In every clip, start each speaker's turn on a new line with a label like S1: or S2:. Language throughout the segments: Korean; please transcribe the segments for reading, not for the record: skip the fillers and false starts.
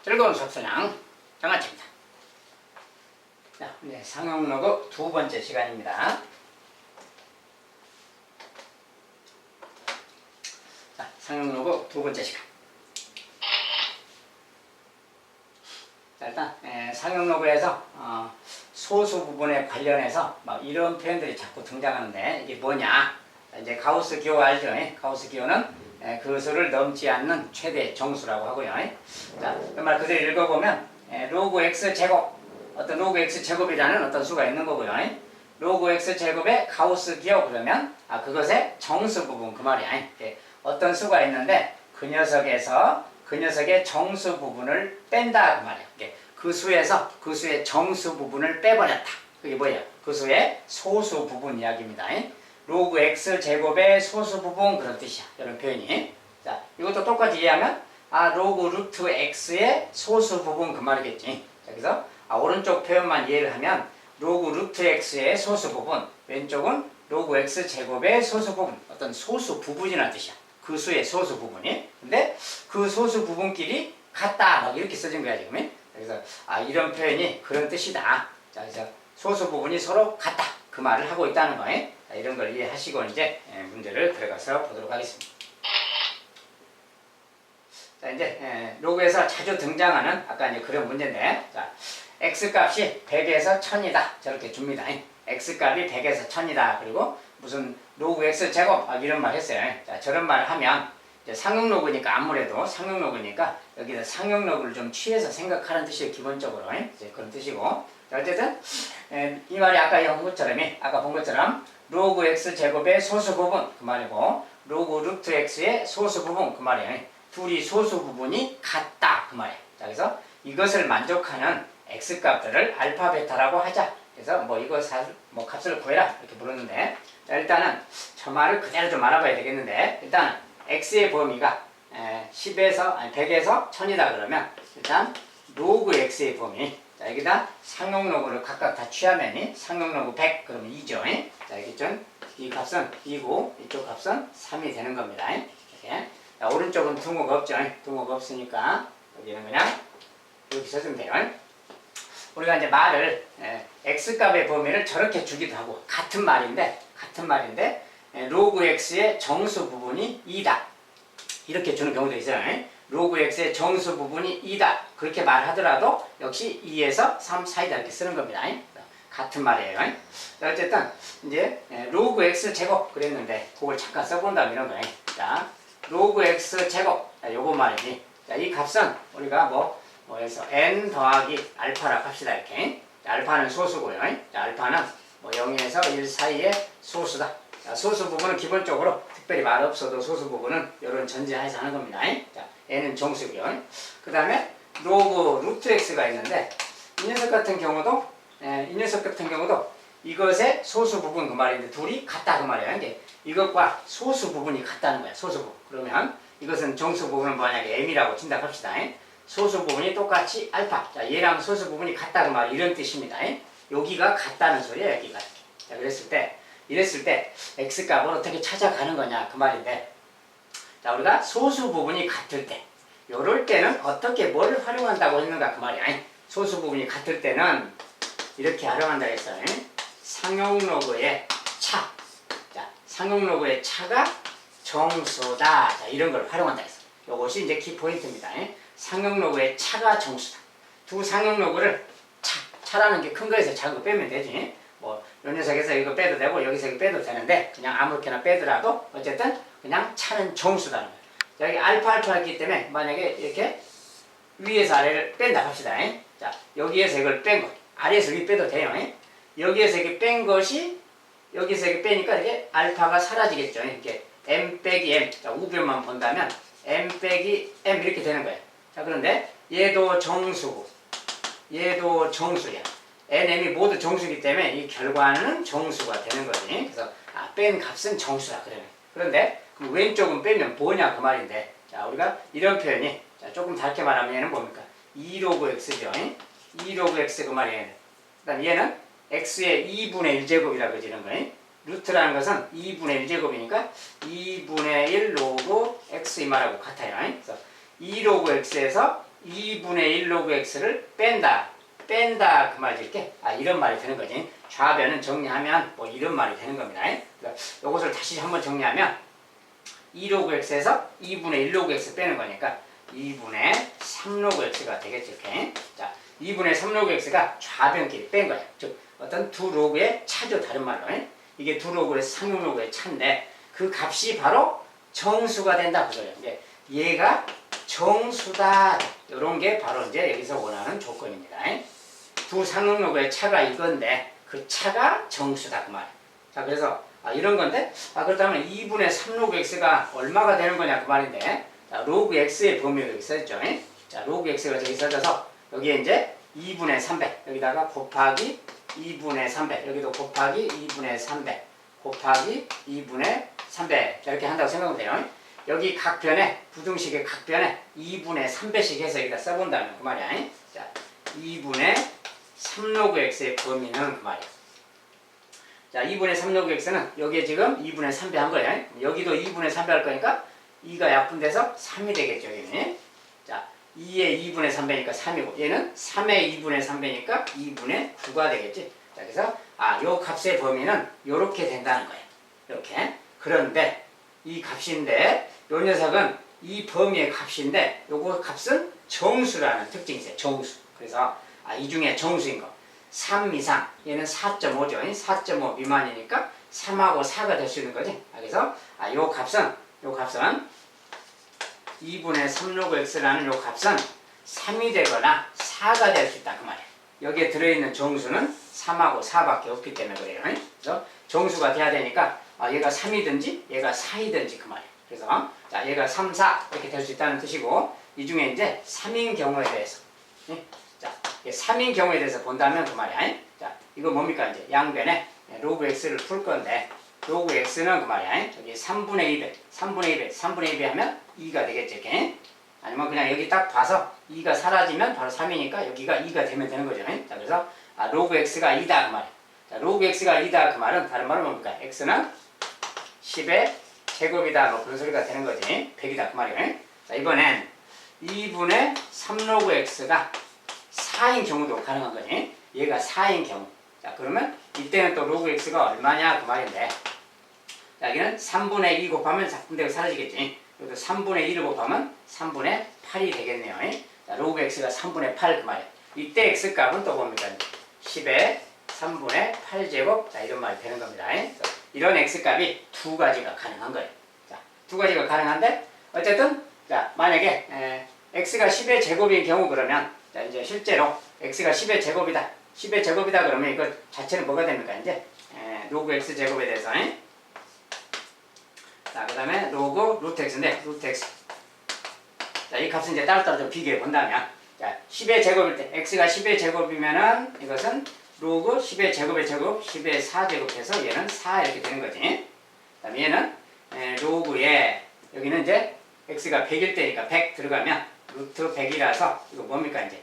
S1: 즐거운 수업소장 장아찌입니다. 자, 네, 상용로그 두 번째 시간입니다. 자, 상용로그 두 번째 시간. 자, 일단 상용로그에서 소수 부분에 관련해서 막 이런 표현들이 자꾸 등장하는데 이게 뭐냐? 이제 가우스 기호 알죠? 가우스 기호는 그 수를 넘지 않는 최대 정수라고 하고요. 자, 그 말 그대로 읽어보면 로그 x 제곱, 어떤 로그 x 제곱이라는 어떤 수가 있는 거고요. 로그 x 제곱의 가우스 기호 그러면 그것의 정수 부분 그 말이야. 어떤 수가 있는데 그 녀석의 정수 부분을 뺀다 그 말이야. 그 수에서 그 수의 정수 부분을 빼버렸다. 그게 뭐예요? 그 수의 소수 부분 이야기입니다. 로그 x 제곱의 소수 부분 그런 뜻이야. 이런 표현이. 자, 이것도 똑같이 이해하면 로그 루트 x의 소수 부분 그 말이겠지. 자, 그래서 오른쪽 표현만 이해를 하면 로그 루트 x의 소수 부분, 왼쪽은 로그 x 제곱의 소수 부분, 어떤 소수 부분이라는 뜻이야. 그 수의 소수 부분이. 근데 그 소수 부분끼리 같다. 막 이렇게 써진 거야 지금. 그래서 이런 표현이 그런 뜻이다. 자, 그래서 소수 부분이 서로 같다. 그 말을 하고 있다는 거예요. 이런 걸 이해하시고 이제 문제를 들어가서 보도록 하겠습니다. 자, 이제 로그에서 자주 등장하는 아까 이제 그런 문제인데, 자, x 값이 100에서 1000이다. 저렇게 줍니다. x 값이 100에서 1000이다. 그리고 무슨 로그 x 제곱 이런 말 했어요. 자, 저런 말 하면 이제 상용로그니까 아무래도 상용로그니까 여기서 상용로그를 좀 취해서 생각하는 뜻이에요. 기본적으로 이제 그런 뜻이고. 자, 어쨌든 이 말이 아까 본 것처럼 로그 x 제곱의 소수 부분 그 말이고 로그 루트 x의 소수 부분 그 말이에요. 둘이 소수 부분이 같다 그 말이에요. 자, 그래서 이것을 만족하는 x 값들을 알파 베타라고 하자. 그래서 뭐 값을 구해라 이렇게 부르는데, 자, 일단은 저 말을 그대로 좀 알아봐야 되겠는데, 일단 x의 범위가 100에서 1000이다 그러면 일단 로그 x의 범위, 자, 여기다 상용로그를 각각 다 취하면 상용로그 100 그러면 2죠. 자, 여기 좀 이 값은 2고 이쪽 값은 3이 되는 겁니다. 이렇게. 자, 오른쪽은 등호가 없죠. 등호가 없으니까 여기는 그냥 이렇게 써주면 돼요. 우리가 이제 말을 x값의 범위를 저렇게 주기도 하고 같은 말인데 로그 x의 정수 부분이 2다 이렇게 주는 경우도 있어요. 로그 x의 정수 부분이 2다 그렇게 말하더라도 역시 2에서 3 사이다 이렇게 쓰는 겁니다. 같은 말이에요. 자, 어쨌든 이제 로그 x 제곱 그랬는데 그걸 잠깐 써본다면 이런 거예요. 자, 로그 x 제곱 요거 말이지. 자, 이 값은 우리가 해서 n 더하기 알파라고 합시다. 이렇게. 자, 알파는 소수고요. 자, 알파는 0에서 1 사이의 소수다. 자, 소수 부분은 기본적으로 특별히 말 없어도 소수 부분은 이런 전제하에서 하는 겁니다. 자, n은 정수고요. 그 다음에 로그 루트 x가 있는데 이 녀석 같은 경우도 이것의 소수 부분 그 말인데 둘이 같다 그 말이에요. 이제 이것과 소수 부분이 같다는 거야. 소수 부분. 그러면 이것은 정수 부분은 만약에 m이라고 친다 합시다. 소수 부분이 똑같이 알파. 자, 얘랑 소수 부분이 같다 그 말 이런 뜻입니다. 여기가 같다는 소리야. 여기가. 자, 이랬을 때 x 값을 어떻게 찾아가는 거냐 그 말인데, 자, 우리가 소수 부분이 같을 때 요럴 때는 어떻게 뭐를 활용한다고 했는가 그 말이야. 소수 부분이 같을 때는 이렇게 활용한다 했어요. 상용로그의 차. 자, 상용로그의 차가 정수다. 자, 이런 걸 활용한다 했어. 요것이 이제 키포인트입니다. 상용로그의 차가 정수다. 두 상용로그를 차라는 게 큰 거에서 작은 거 빼면 되지. 요 녀석에서 이거 빼도 되고 여기서 이거 빼도 되는데 그냥 아무렇게나 빼더라도 어쨌든 그냥 차는 정수다는 거예요. 여기 알파 있기 때문에 만약에 이렇게 위에서 아래를 뺀다 합시다. 자, 여기에서 이걸 뺀 거 아래에서 위 빼도 돼요. 여기에서 이렇게 뺀 것이 여기서 이렇게 빼니까 이게 알파가 사라지겠죠. 이렇게 m 빼기 m. 자, 우변만 본다면 m 빼기 m 이렇게 되는 거예요. 자, 그런데 얘도 정수고 얘도 정수야. n, m이 모두 정수이기 때문에 이 결과는 정수가 되는 거지. 그래서 뺀 값은 정수다 그러면. 그런데 그럼 왼쪽은 빼면 뭐냐 그 말인데, 자, 우리가 이런 표현이 조금 다르게 말하면 얘는 뭡니까? 2로그 x죠. 2로그 x 그 말이에요. 그 다음 얘는 x의 2분의 1제곱이라고 그러지는 거예요. 루트라는 것은 2분의 1제곱이니까 2분의 1 로그 x 이 말하고 같아요. 그래서 2로그 x에서 2분의 1 로그 x를 뺀다. 뺀다 그 말이 이렇게 이런 말이 되는 거지. 좌변은 정리하면 뭐 이런 말이 되는 겁니다. 그러니까 이것을 다시 한번 정리하면 2 로그 x에서 2분의 1 로그 x 빼는 거니까 2분의 3 로그 x가 되겠죠. 이렇게. 자, 2분의 3 로그 x가 좌변끼리 뺀 거야. 즉 어떤 두 로그의 차죠. 다른 말로. 이게 두 로그에서 상용 로그의 차인데 그 값이 바로 정수가 된다 그거예요. 이제 얘가 정수다. 이런 게 바로 이제 여기서 원하는 조건입니다. 두 상용 로그의 차가 이건데 그 차가 정수다 그 말이에요. 자, 그래서 이런 건데 그렇다면 2분의 3 로그 x가 얼마가 되는 거냐 그 말인데 자, 로그 x의 범위가 여기 써있죠. 자, 로그 x가 저기 써져서 여기에 이제 2분의 300 여기다가 곱하기 2분의 300 여기도 곱하기 2분의 300 곱하기 2분의 300 이렇게 한다고 생각하면 돼요. 여기 각 변에 부등식의 각 변에 2분의 3배씩 해서 여기다 써본다면 그 말이야. 자, 2분의 3 로그 x의 범위는 그 말이야. 자, 2분의 3 로그 x는 여기에 지금 2분의 3배 한 거야. 여기도 2분의 3배 할 거니까 2가 약분돼서 3이 되겠죠. 여기는. 자, 2의 2분의 3배니까 3이고 얘는 3의 2분의 3배니까 2분의 9가 되겠지. 자, 그래서 요 값의 범위는 요렇게 된다는 거예요. 이렇게. 그런데 이 값인데 요 녀석은 이 범위의 값인데 요거 값은 정수라는 특징이 있어요. 정수. 그래서 이 중에 정수인 거 3 이상 얘는 4.5죠. 4.5 미만이니까 3하고 4가 될 수 있는 거지. 그래서 요 값은 2분의 3 로그 x라는 요 값은 3이 되거나 4가 될 수 있다 그 말이에요. 여기에 들어있는 정수는 3하고 4밖에 없기 때문에 그래요. 그래서 정수가 돼야 되니까 얘가 3이든지 얘가 4이든지 그 말이에요. 그래서 자, 얘가 3, 4 이렇게 될 수 있다는 뜻이고 이 중에 이제 3인 경우에 대해서 자, 3인 경우에 대해서 본다면 그 말이야. 자, 이거 뭡니까 이제 양변에 로그 x를 풀 건데 로그 x는 그 말이야. 여기 3분의 2배, 3분의 2배, 3분의 2배 하면 2가 되겠지. 이렇게. 아니면 그냥 여기 딱 봐서 2가 사라지면 바로 3이니까 여기가 2가 되면 되는 거죠. 자, 그래서 로그 x가 2다 그 말이야. 자, 로그 x가 2다 그 말은 다른 말은 뭡니까? x는 10의 제곱이다 뭐 그런 소리가 되는 거지. 100이다 그 말이에요. 자, 이번엔 2분의 3 로그 x가 4인 경우도 가능한 거지. 얘가 4인 경우. 자, 그러면 이때는 또 로그 x가 얼마냐 그 말인데 자, 여기는 3분의 2 곱하면 작분되고 사라지겠지. 여기도 3분의 1을 곱하면 3분의 8이 되겠네요. 자, 로그 x가 3분의 8 그 말이에요. 이때 x값은 또 뭡니까? 10의 3분의 8제곱 자, 이런 말이 되는 겁니다. 이런 x값이 두 가지가 가능한 거예요. 자, 두 가지가 가능한데 어쨌든 자, 만약에 x가 10의 제곱인 경우 그러면 자, 이제 실제로 x가 10의 제곱이다. 10의 제곱이다 그러면 이거 자체는 뭐가 됩니까? 이제 로그 x 제곱에 대해서 자, 그 다음에 로그 루트 x인데 루트 x 자, 이 값은 이제 따로따로 좀 비교해 본다면 자, 10의 제곱일 때 x가 10의 제곱이면은 이것은 로그 10의 제곱의 제곱 10의 4제곱 해서 얘는 4 이렇게 되는 거지. 그 다음에 얘는 로그에 여기는 이제 x가 100일 때니까 100 들어가면 루트 100이라서 이거 뭡니까 이제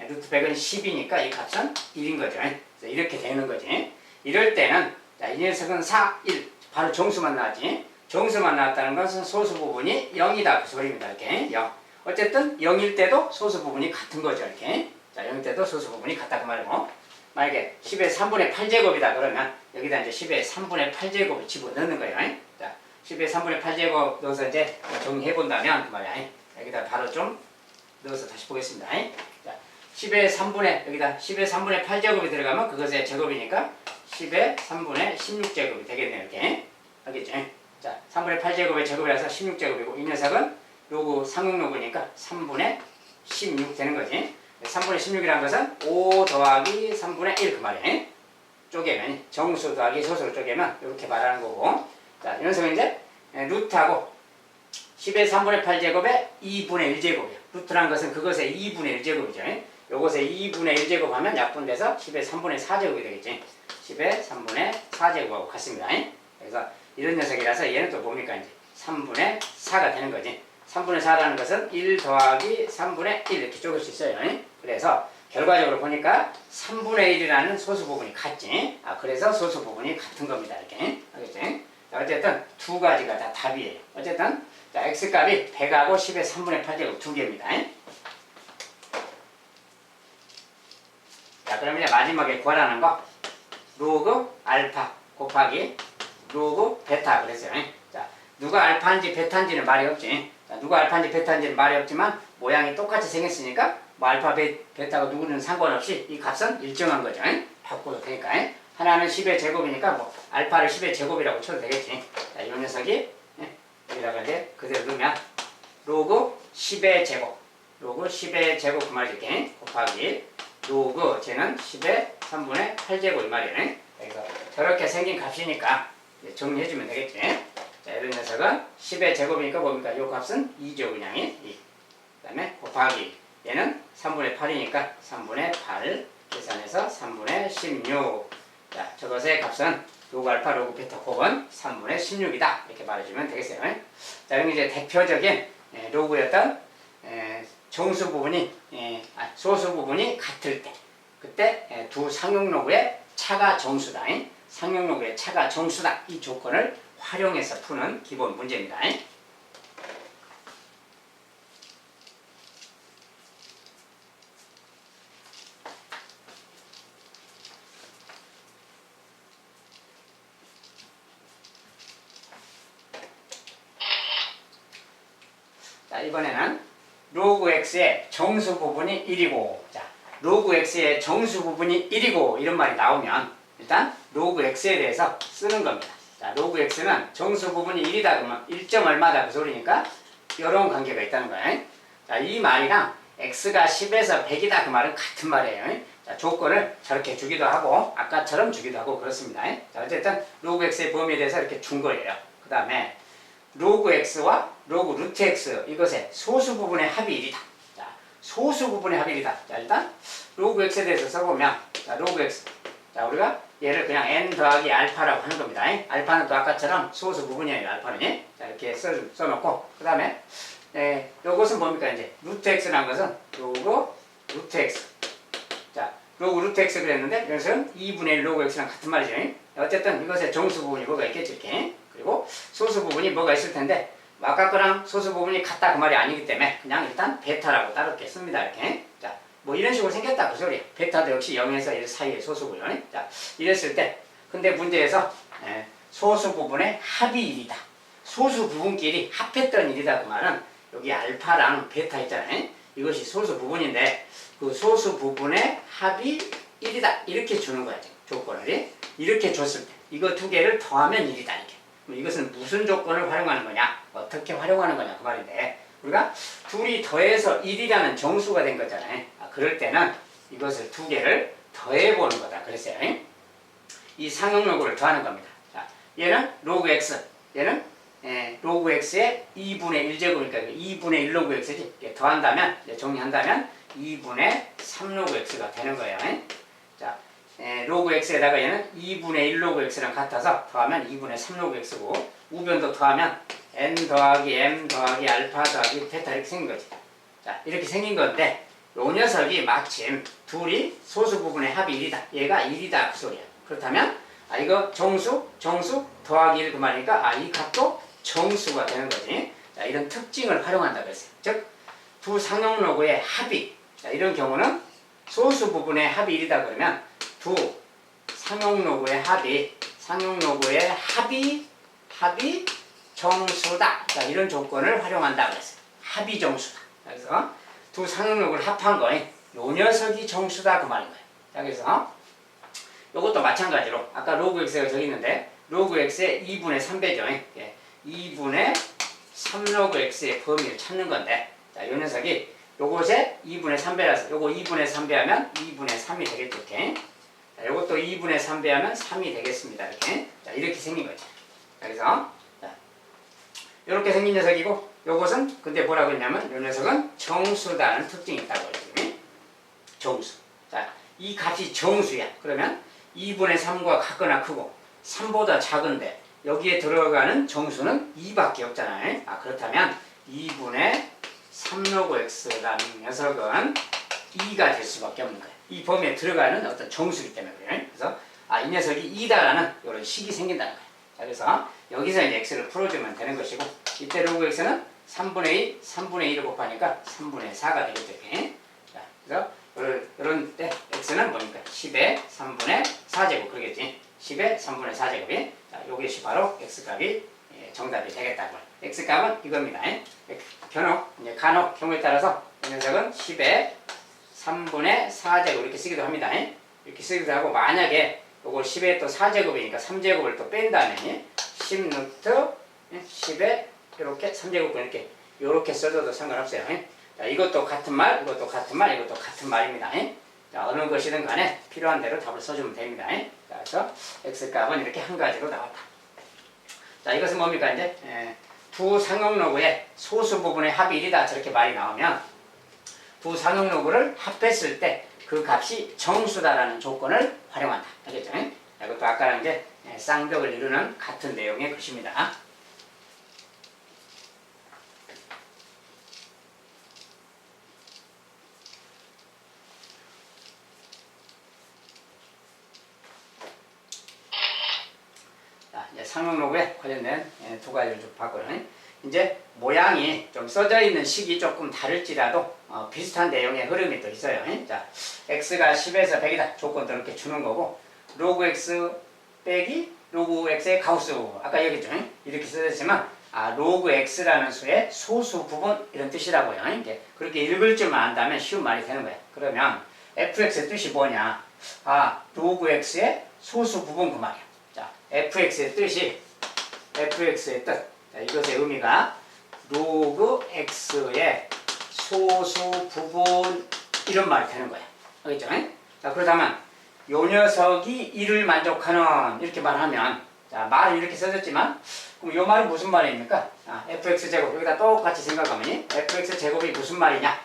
S1: 루트 100은 10이니까 이 값은 1인 거죠. 그래서 이렇게 되는 거지. 이럴 때는 자, 이 녀석은 4, 1 바로 정수만 나왔지. 정수만 나왔다는 것은 소수 부분이 0이다 그 소리입니다. 이렇게 0. 어쨌든 0일 때도 소수 부분이 같은 거죠. 이렇게. 자, 0일 때도 소수 부분이 같다 그 말이고 만약에 10의 3분의 8제곱이다 그러면 여기다 이제 10의 3분의 8제곱을 집어넣는 거예요. 자, 10의 3분의 8제곱 넣어서 이제 정리해 본다면 그 말이야. 여기다 바로 좀 넣어서 다시 보겠습니다. 자, 10의 3분의 여기다 10의 3분의 8제곱이 들어가면 그것의 제곱이니까 10의 3분의 16제곱이 되겠네요. 이렇게. 알겠죠? 자, 3분의 8제곱의 제곱이라서 16제곱이고 이 녀석은 로그 상응로그니까 3분의 16 되는 거지. 3분의 16이라는 것은 5 더하기 3분의 1 그 말이에요. 쪼개면 정수 더하기 소수로 쪼개면 이렇게 말하는 거고 자, 이 녀석은 이제 루트하고 10의 3분의 8제곱에 2분의 1제곱이에요. 루트라는 것은 그것의 2분의 1제곱이죠. 요것의 2분의 1제곱 하면 약분돼서 10의 3분의 4제곱이 되겠지. 10의 3분의 4제곱하고 같습니다. 그래서 이런 녀석이라서 얘는 또 뭡니까 이제 3분의 4가 되는 거지. 3분의 4라는 것은 1 더하기 3분의 1 이렇게 쪼갤 수 있어요. 그래서 결과적으로 보니까 3분의 1이라는 소수 부분이 같지. 그래서 소수 부분이 같은 겁니다. 이렇게. 알겠지? 자, 어쨌든 두 가지가 다 답이에요. 어쨌든 자, x값이 100하고 10의 3분의 8제곱 두 개입니다. 그러면 이제 마지막에 구하라는 거 로그 알파 곱하기 로그 베타 그랬어요. 자, 누가 알파인지 베타인지는 말이 없지. 자, 누가 알파인지 베타인지는 말이 없지만 모양이 똑같이 생겼으니까 뭐 알파 베타가 누구는 상관없이 이 값은 일정한 거죠. 바꿔도 되니까. 하나는 10의 제곱이니까 뭐 알파를 10의 제곱이라고 쳐도 되겠지. 자, 이 녀석이 여기다가 이제 그대로 넣으면 로그 10의 제곱 로그 10의 제곱 그 말이지. 곱하기 로그 쟤는 10의 3분의 8제곱 이 말이네. 그래서 저렇게 생긴 값이니까 정리해주면 되겠지. 자, 이런 녀석은 10의 제곱이니까 뭡니까? 요 값은 2죠, 그냥. 2. 그 다음에 곱하기 얘는 3분의 8이니까 3분의 8 계산해서 3분의 16. 자, 저것의 값은 로그 알파 로그 베타 곱은 3분의 16이다. 이렇게 말해주면 되겠어요. 자, 여기 이제 대표적인 로그였던 정수 부분이 소수 부분이 같을 때 그때 두 상용로그의 차가 정수다. 상용로그의 차가 정수다. 이 조건을 활용해서 푸는 기본 문제입니다. 자, 이번에는 로그 x의 정수 부분이 1이고, 자, 로그 x의 정수 부분이 1이고 이런 말이 나오면 일단 로그 x에 대해서 쓰는 겁니다. 자, 로그 x는 정수 부분이 1이다 그러면 1점 얼마다 그 소리니까 이런 관계가 있다는 거예요. 자, 이 말이랑 x가 10에서 100이다 그 말은 같은 말이에요. 자, 조건을 저렇게 주기도 하고 아까처럼 주기도 하고 그렇습니다. 자, 어쨌든 로그 x의 범위에 대해서 이렇게 준 거예요. 그 다음에 로그 x와 로그 루트 x 이것의 소수 부분의 합이 1이다. 자, 소수 부분의 합이 1이다. 자, 일단 로그 x에 대해서 써보면 자, 로그 x 자, 우리가 얘를 그냥 n 더하기 알파라고 하는 겁니다. 알파는 또 아까처럼 소수 부분이에요. 알파는. 자, 이렇게 써놓고 그 다음에 요것은 뭡니까? 이제 루트 x라는 것은 로그 루트 x. 자, 로그 루트 x 그랬는데 이것은 2분의 1 로그 x랑 같은 말이죠. 어쨌든 이것의 정수 부분이 뭐가 있겠지 이렇게. 그리고 소수 부분이 뭐가 있을 텐데 아까 거랑 소수 부분이 같다 그 말이 아니기 때문에 그냥 일단 베타라고 따로 이렇게 씁니다. 이렇게. 자, 뭐 이런 식으로 생겼다 그 소리예요. 베타도 역시 0에서 1 사이의 소수고요. 자, 이랬을 때 근데 문제에서 소수 부분의 합이 1이다. 소수 부분끼리 합했던 1이다 그 말은 여기 알파랑 베타 있잖아요. 이것이 소수 부분인데 그 소수 부분의 합이 1이다. 이렇게 주는 거야. 조건을. 이렇게 줬을 때 이거 두 개를 더하면 1이다. 이렇게. 이것은 무슨 조건을 활용하는 거냐? 어떻게 활용하는 거냐? 그 말인데 우리가 둘이 더해서 1이라는 정수가 된 거잖아요. 그럴 때는 이것을 두 개를 더해보는 거다. 그랬어요. 이 상용로그를 더하는 겁니다. 자, 얘는 로그 x, 얘는 로그 x의 2분의 1제곱이니까 2분의 1 로그 x지. 더한다면, 정리한다면 2분의 3 로그 x가 되는 거예요. 자, 로그 x에다가 얘는 2분의 1 로그 x랑 같아서 더하면 2분의 3 로그 x고 우변도 더하면 n 더하기 m 더하기 알파 더하기 베타 이렇게 생긴 거지. 자, 이렇게 생긴 건데 요 녀석이 마침 둘이 소수 부분의 합이 1이다. 얘가 1이다 그 소리야. 그렇다면 이거 정수 더하기 1 그 말이니까 이 값도 정수가 되는 거지. 자, 이런 특징을 활용한다고 했어요. 즉 두 상용로그의 합이 자, 이런 경우는 소수 부분의 합이 1이다 그러면 두 상용로그의 합이 정수다. 자, 이런 조건을 활용한다고 했어요. 합이 정수다. 그래서 두 상용로그를 합한 거예요. 요 녀석이 정수다 그 말인 거예요. 자, 그래서 요것도 마찬가지로 아까 로그 x가 저기 있는데 로그 x의 2분의 3배죠. 2분의 3 로그 x의 범위를 찾는 건데 자, 요 녀석이 요것에 2분의 3배라서 요거 2분의 3배 하면 2분의 3이 되겠죠. 이렇게. 자, 요것도 2분의 3배 하면 3이 되겠습니다. 이렇게. 자, 이렇게 생긴 거죠. 그래서 자, 이렇게 생긴 녀석이고 요것은 근데 뭐라고 했냐면 요 녀석은 정수다는 특징이 있다고 했거든요. 정수. 자, 이 값이 정수야. 그러면 2분의 3과 같거나 크고 3보다 작은데 여기에 들어가는 정수는 2밖에 없잖아요. 그렇다면 2분의 3 로그 x라는 녀석은 2가 될 수밖에 없는 거예요. 이 범위에 들어가는 어떤 정수이기 때문에 그래요. 그래서 이 녀석이 2다라는 이런 식이 생긴다는 거예요. 자, 그래서 여기서 이제 x를 풀어주면 되는 것이고 이때 로그 x는 3분의 2, 3분의 2를 곱하니까 3분의 4가 되겠죠. 자, 그래서 이런 때 x는 뭡니까? 10의 3분의 4제곱 그러겠지. 10의 3분의 4제곱이 자, 요것이 바로 x값이 정답이 되겠다고. x값은 이겁니다. 간혹, 간혹 경우에 따라서 이 녀석은 10의 3분의 4제곱 이렇게 쓰기도 합니다. 이렇게 쓰기도 하고 만약에 요걸 10의 또 4제곱이니까 3제곱을 또 뺀 다음에 10 루트 10의 이렇게 3제곱 이렇게 써줘도 상관없어요. 자, 이것도 같은 말, 이것도 같은 말, 이것도 같은 말입니다. 자, 어느 것이든 간에 필요한 대로 답을 써주면 됩니다. 자, 그래서 x값은 이렇게 한 가지로 나왔다. 자, 이것은 뭡니까 이제 두 상용로그의 소수 부분의 합이 1이다 저렇게 말이 나오면 두 상용로그를 합했을 때 그 값이 정수다라는 조건을 활용한다. 알겠죠? 자, 이것도 아까랑 이제 쌍벽을 이루는 같은 내용의 것입니다. 자, 이제 상용로그에 관련된 두 가지를 좀 봤고요. 이제 모양이 좀 써져 있는 식이 조금 다를지라도 비슷한 내용의 흐름이 또 있어요. 자, x가 10에서 100이다. 조건도 이렇게 주는 거고 로그 x 빼기 로그 x의 가우스 아까 얘기했죠. 이렇게 써졌지만 로그 x라는 수의 소수 부분 이런 뜻이라고요. 이제 그렇게 읽을 줄만 안다면 쉬운 말이 되는 거예요. 그러면 fx의 뜻이 뭐냐? 로그 x의 소수 부분 그 말이야. 자, fx의 뜻이 fx의 뜻. 자, 이것의 의미가 로그 x의 소수 부분 이런 말이 되는 거예요. 알겠죠? 자, 그렇다면 요 녀석이 1을 만족하는 이렇게 말하면 자, 말은 이렇게 써졌지만 그럼 요 말은 무슨 말입니까? fx제곱 여기다 똑같이 생각하면 fx제곱이 무슨 말이냐?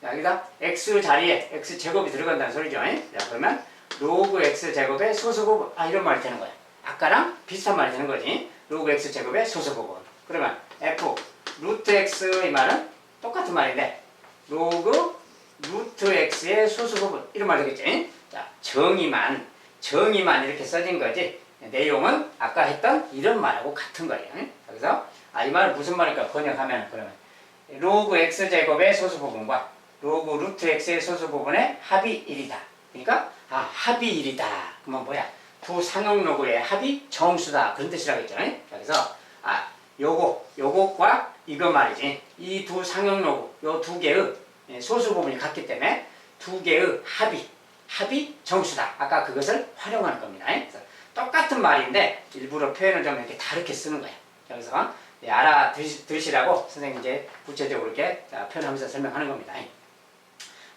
S1: 자, 여기다 x 자리에 x제곱이 들어간다는 소리죠. 자, 그러면 로그 x제곱의 소수 부분 이런 말이 되는 거예요. 아까랑 비슷한 말이 되는 거지. 로그 x제곱의 소수 부분. 그러면 f 루트 x의 말은 똑같은 말인데 로그 루트 x의 소수 부분 이런 말 되겠지. 자, 정의만 이렇게 써진 거지 내용은 아까 했던 이런 말하고 같은 거예요. 그래서 이 말은 무슨 말일까 번역하면 그러면 로그 x제곱의 소수 부분과 로그 루트 x의 소수 부분의 합이 1이다. 그러니까 합이 1이다. 그러면 뭐야? 두 상용로그의 합이 정수다. 그런 뜻이라고 했죠. 그래서 요것과 이거 말이지. 이 두 상용로그, 요 두 개의 소수 부분이 같기 때문에 두 개의 합이 정수다. 아까 그것을 활용하는 겁니다. 그래서 똑같은 말인데 일부러 표현을 좀 이렇게 다르게 쓰는 거예요. 그래서 알아두시라고 선생님이 이제 구체적으로 이렇게 표현하면서 설명하는 겁니다.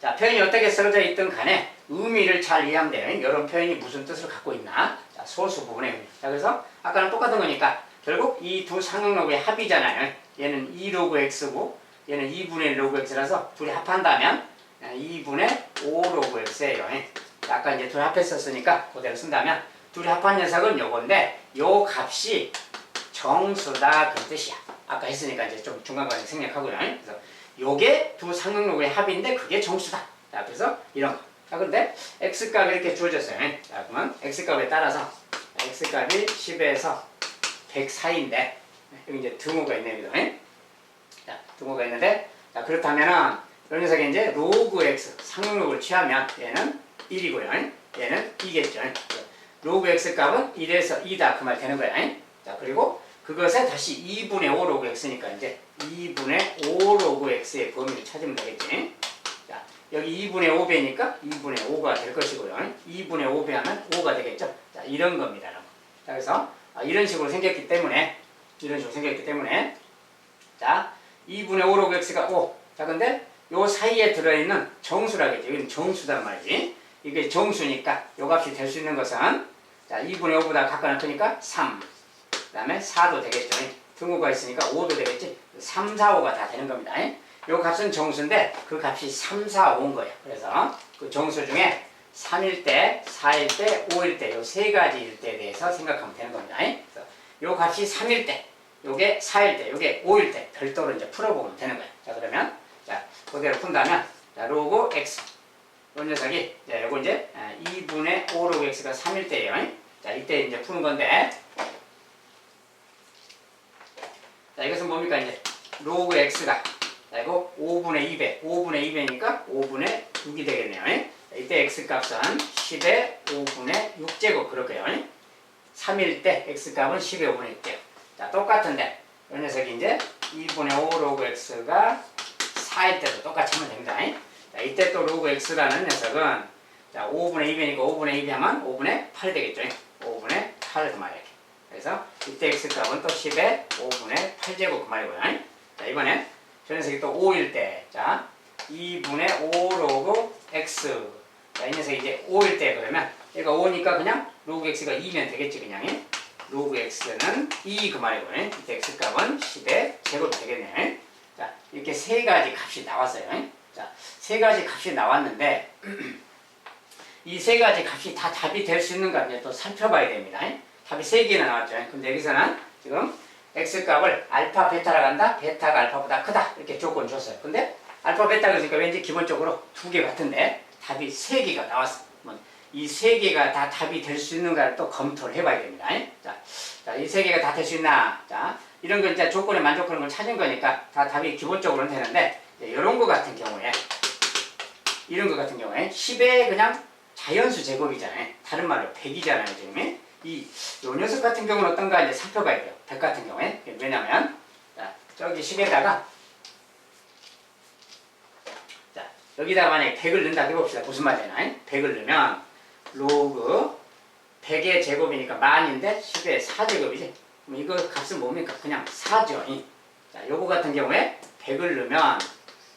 S1: 자, 표현이 어떻게 써져 있든 간에 의미를 잘 이해하면 돼요. 이런 표현이 무슨 뜻을 갖고 있나? 자, 소수 부분의 의미. 자, 그래서 아까는 똑같은 거니까 결국 이 두 상용로그의 합이잖아요. 얘는 2로그 x고 얘는 2분의 1 로그 x라서 둘이 합한다면 2분의 5 로그 x예요. 아까 이제 둘이 합했었으니까 그대로 쓴다면 둘이 합한 녀석은 요건데 요 값이 정수다 그 뜻이야. 아까 했으니까 이제 좀 중간까지 생략하고요. 그래서 요게 두 상용로그의 합인데 그게 정수다. 자, 그래서 이런 거. 자, 그런데 x값이 이렇게 주어졌어요. 자, 그러면 x값에 따라서 x값이 10에서 100 사이인데 여기 이제 등호가 있네요. 자, 등호가 있는데 자, 그렇다면은 이 녀석이 이제 로그 x 상용로그를 취하면 얘는 1이고요. 얘는 2겠죠. 로그 x 값은 1에서 2다 그 말 되는 거야. 자, 그리고 그것에 다시 2분의 5 로그 x니까 이제 2분의 5 로그 x의 범위를 찾으면 되겠지. 자, 여기 2분의 5배니까 2분의 5가 될 것이고요. 2분의 5배 하면 5가 되겠죠. 자, 이런 겁니다. 자, 그래서 이런 식으로 생겼기 때문에 자, 2분의 5 로그 x가 5. 자, 근데 요 사이에 들어있는 정수라겠죠. 이건 정수단 말이지. 이게 정수니까 요 값이 될 수 있는 것은 자, 2분의 5보다 각각 크니까 3. 그 다음에 4도 되겠죠. 등호가 있으니까 5도 되겠지. 3, 4, 5가 다 되는 겁니다. 요 값은 정수인데 그 값이 3, 4, 5인 거예요. 그래서 그 정수 중에 3일 때, 4일 때, 5일 때 요 세 가지일 때에 대해서 생각하면 되는 겁니다. 그래서 요 값이 3일 때, 요게 4일 때, 요게 5일 때 별도로 이제 풀어보면 되는 거예요. 자, 그러면 자, 그대로 푼다면 자, 로그 x 요 녀석이 자, 요거 이제 2분의 5 로그 x가 3일 때예요. 자, 이때 이제 푸는 건데 자, 이것은 뭡니까? 이제 로그 x가 자, 이거 5분의 2배, 5분의 2배니까 5분의 6이 되겠네요. 자, 이때 이때 x값은 10의 5분의 6제곱 그럴 거예요. 3일 때 x값은 10의 5분의 6제곱. 자, 똑같은데 이 녀석이 이제 2분의 5 로그 x가 4일 때도 똑같이 하면 됩니다. 자, 이때 또 로그 x라는 녀석은 자, 5분의 2이니까 5분의 2 하면 5분의 8이 되겠죠. 5분의 8 그 말이에요. 그래서 이때 x값은 또 10의 5분의 8제곱 그 말이고요. 자, 이번엔 저 녀석이 또 5일 때, 자, 2분의 5 로그 x. 자, 이 녀석이 이제 5일 때 그러면 얘가 5니까 그냥 로그 x가 2면 되겠지, 그냥. 로그 x는 2 그 말이고요. 이때 x값은 10의 제곱이 되겠네요. 자, 이렇게 세 가지 값이 나왔어요. 자, 세 가지 값이 나왔는데, 이 세 가지 값이 다 답이 될 수 있는가 이제 또 살펴봐야 됩니다. 답이 세 개나 나왔죠. 근데 여기서는 지금 x값을 알파 베타라고 한다. 베타가 알파보다 크다. 이렇게 조건 줬어요. 근데 알파 베타 그러니까 왠지 기본적으로 두 개 같은데 답이 세 개가 나왔어. 이 세 개가 다 답이 될 수 있는가를 또 검토를 해봐야 됩니다. 자, 이 세 개가 다 될 수 있나? 자, 이런 거 이제 조건에 만족하는 걸 찾은 거니까 다 답이 기본적으로는 되는데 이런 거 같은 경우에 이런 거 같은 경우에 10의 그냥 자연수 제곱이잖아요. 다른 말로 100이잖아요, 지금. 요 녀석 같은 경우는 어떤가 이제 살펴봐야 돼요. 100 같은 경우에. 왜냐면, 자, 저기 10에다가, 자, 여기다가 만약에 100을 넣는다 해봅시다. 무슨 말이냐요? 100을 넣으면, 로그 100의 제곱이니까 만인데 10의 4제곱이지. 그럼 이거 값은 뭡니까? 그냥 4죠. 자, 요거 같은 경우에 100을 넣으면,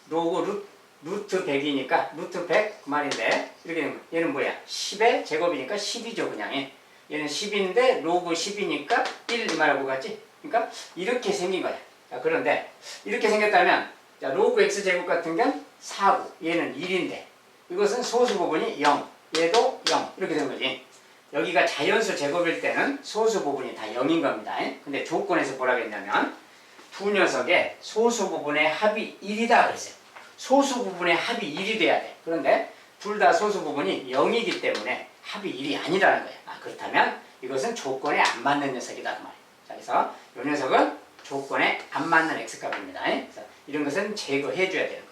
S1: 로그 루트 100이니까 루트 100 그 말인데 이렇게 되면 얘는 뭐야? 10의 제곱이니까 10이죠 그냥. 얘는 10인데 로그 10이니까 1 이 말하고 같지? 그러니까 이렇게 생긴 거야. 자, 그런데 이렇게 생겼다면 자, 로그 x제곱 같은 경우는 4고 얘는 1인데 이것은 소수 부분이 0 얘도 0 이렇게 된 거지. 여기가 자연수 제곱일 때는 소수 부분이 다 0인 겁니다. 근데 조건에서 뭐라고 했냐면 두 녀석의 소수 부분의 합이 1이다 그랬어요. 소수 부분의 합이 1이 돼야 돼. 그런데 둘 다 소수 부분이 0이기 때문에 합이 1이 아니라는 거야. 그렇다면 이것은 조건에 안 맞는 녀석이다 그 말이야. 자, 그래서 이 녀석은 조건에 안 맞는 x값입니다. 그래서 이런 것은 제거해 줘야 되는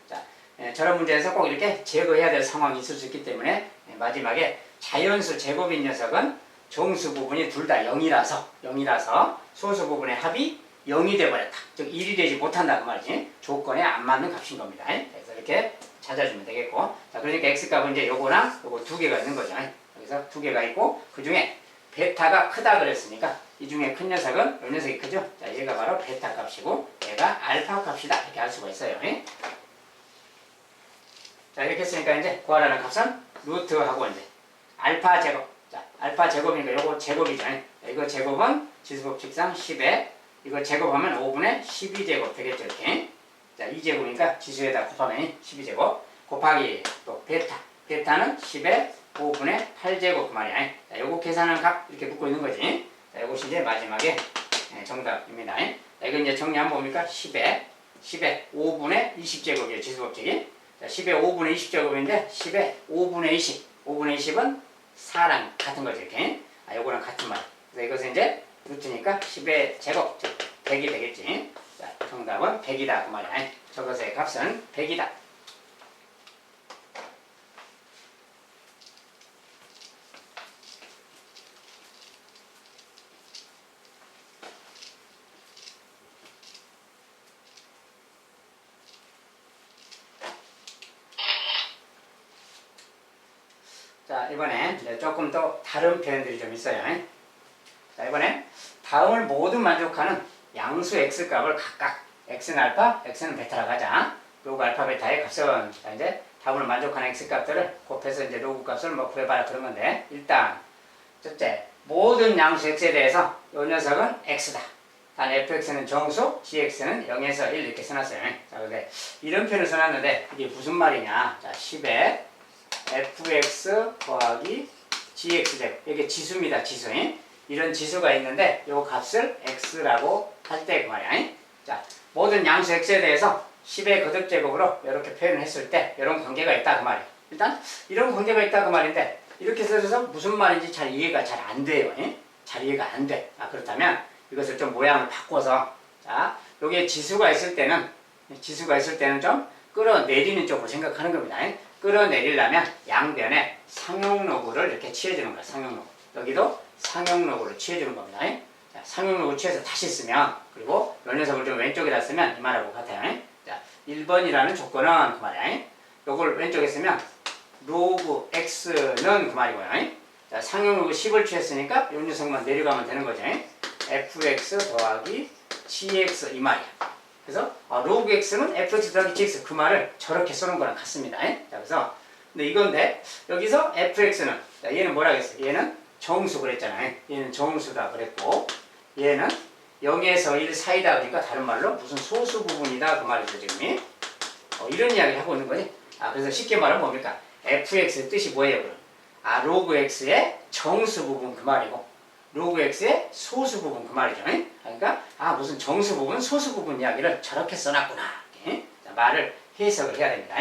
S1: 거야. 자, 저런 문제에서 꼭 이렇게 제거해야 될 상황이 있을 수 있기 때문에 마지막에 자연수 제곱인 녀석은 정수 부분이 둘 다 0이라서 소수 부분의 합이 0이 돼버렸다. 즉 1이 되지 못한다 그 말이지. 조건에 안 맞는 값인 겁니다. 그래서 이렇게 찾아주면 되겠고, 자, 그러니까 x값은 이제 요거랑 요거 두 개가 있는 거죠. 여기서 두 개가 있고 그 중에 베타가 크다 그랬으니까 이 중에 큰 녀석은 이 녀석이 크죠. 자, 얘가 바로 베타 값이고 얘가 알파 값이다 이렇게 알 수가 있어요. 자, 이렇게 했으니까 이제 구하라는 값은 루트하고 이제 알파 제곱. 자, 알파 제곱이니까 요거 제곱이죠. 이거 제곱은 지수법칙상 10에 이거 제곱하면 5분의 12제곱 되겠죠, 이렇게. 자, 2제곱이니까 지수에다 곱하면 12제곱 곱하기 또 베타. 베타는 10의 5분의 8제곱 그 말이야. 자, 요거 계산하는 값 이렇게 붙고 있는 거지. 자, 요것이 이제 마지막에 정답입니다. 자, 이거 이제 정리 한번 봅니까? 10의 5분의 20제곱이에요, 지수법칙이. 자, 10의 5분의 20제곱인데 10의 5분의 20. 5분의 20은 4랑 같은 거죠, 이렇게. 요거랑 같은 말. 그래서 이것은 이제 루트니까 10의 제곱, 즉 100이 되겠지. 자, 정답은 100이다 그 말이야. 저것의 값은 100이다. 자, 이번에 조금 더 다른 표현들이 좀 있어요. 자, 이번에 다음을 모두 만족하는 양수 x값을 각각 x는 알파, x는 베타라고 하자. 로그 알파 베타의 값은 자, 이제 다음을 만족하는 x값들을 곱해서 이제 로그 값을 뭐 구해봐라 그런 건데, 일단 첫째, 모든 양수 x에 대해서 이 녀석은 x다. 단 fx는 정수, gx는 0에서 1 이렇게 써놨어요. 자, 근데 이런 표현을 써놨는데 이게 무슨 말이냐? 자, 10에 fx 더하기 gx제곱. 이게 지수입니다, 지수. 이런 지수가 있는데 이 값을 x라고 할 때 그 말이야. 자, 모든 양수 x에 대해서 10의 거듭제곱으로 이렇게 표현을 했을 때 이런 관계가 있다 그 말이야. 일단 이런 관계가 있다 그 말인데 이렇게 써서 무슨 말인지 잘 이해가 잘 안 돼요. 잘 이해가 안 돼. 그렇다면 이것을 좀 모양을 바꿔서 자, 여기에 지수가 있을 때는 좀 끌어내리는 쪽으로 생각하는 겁니다. 끌어내리려면 양변에 상용로그를 이렇게 취해주는 거야. 상용로그. 여기도 상용로그를 취해주는 겁니다. 자, 상용로그 취해서 다시 쓰면, 그리고 이 녀석을 좀 왼쪽에다 쓰면 이 말하고 같아요. 자, 1번이라는 조건은 그 말이야. 요걸 왼쪽에 쓰면 로그 x는 그 말이고요. 자, 상용로그 10을 취했으니까 이 녀석만 내려가면 되는 거죠. fx 더하기 gx 이 말이야. 그래서 로그 x는 fx 더하기 gx 그 말을 저렇게 쓰는 거랑 같습니다. 자, 그래서 근데 이건데 여기서 fx는 자, 얘는 뭐라 그랬어요? 얘는 정수 그랬잖아요. 얘는 정수다 그랬고 얘는 0에서 1 사이다 그러니까 다른 말로 무슨 소수 부분이다 그 말이죠 지금. 이런 이야기를 하고 있는 거지. 그래서 쉽게 말하면 뭡니까? fx의 뜻이 뭐예요 그럼? 로그 x의 정수 부분 그 말이고 로그 x의 소수 부분 그 말이죠. 그러니까 무슨 정수 부분, 소수 부분 이야기를 저렇게 써놨구나. 자, 말을 해석을 해야 됩니다.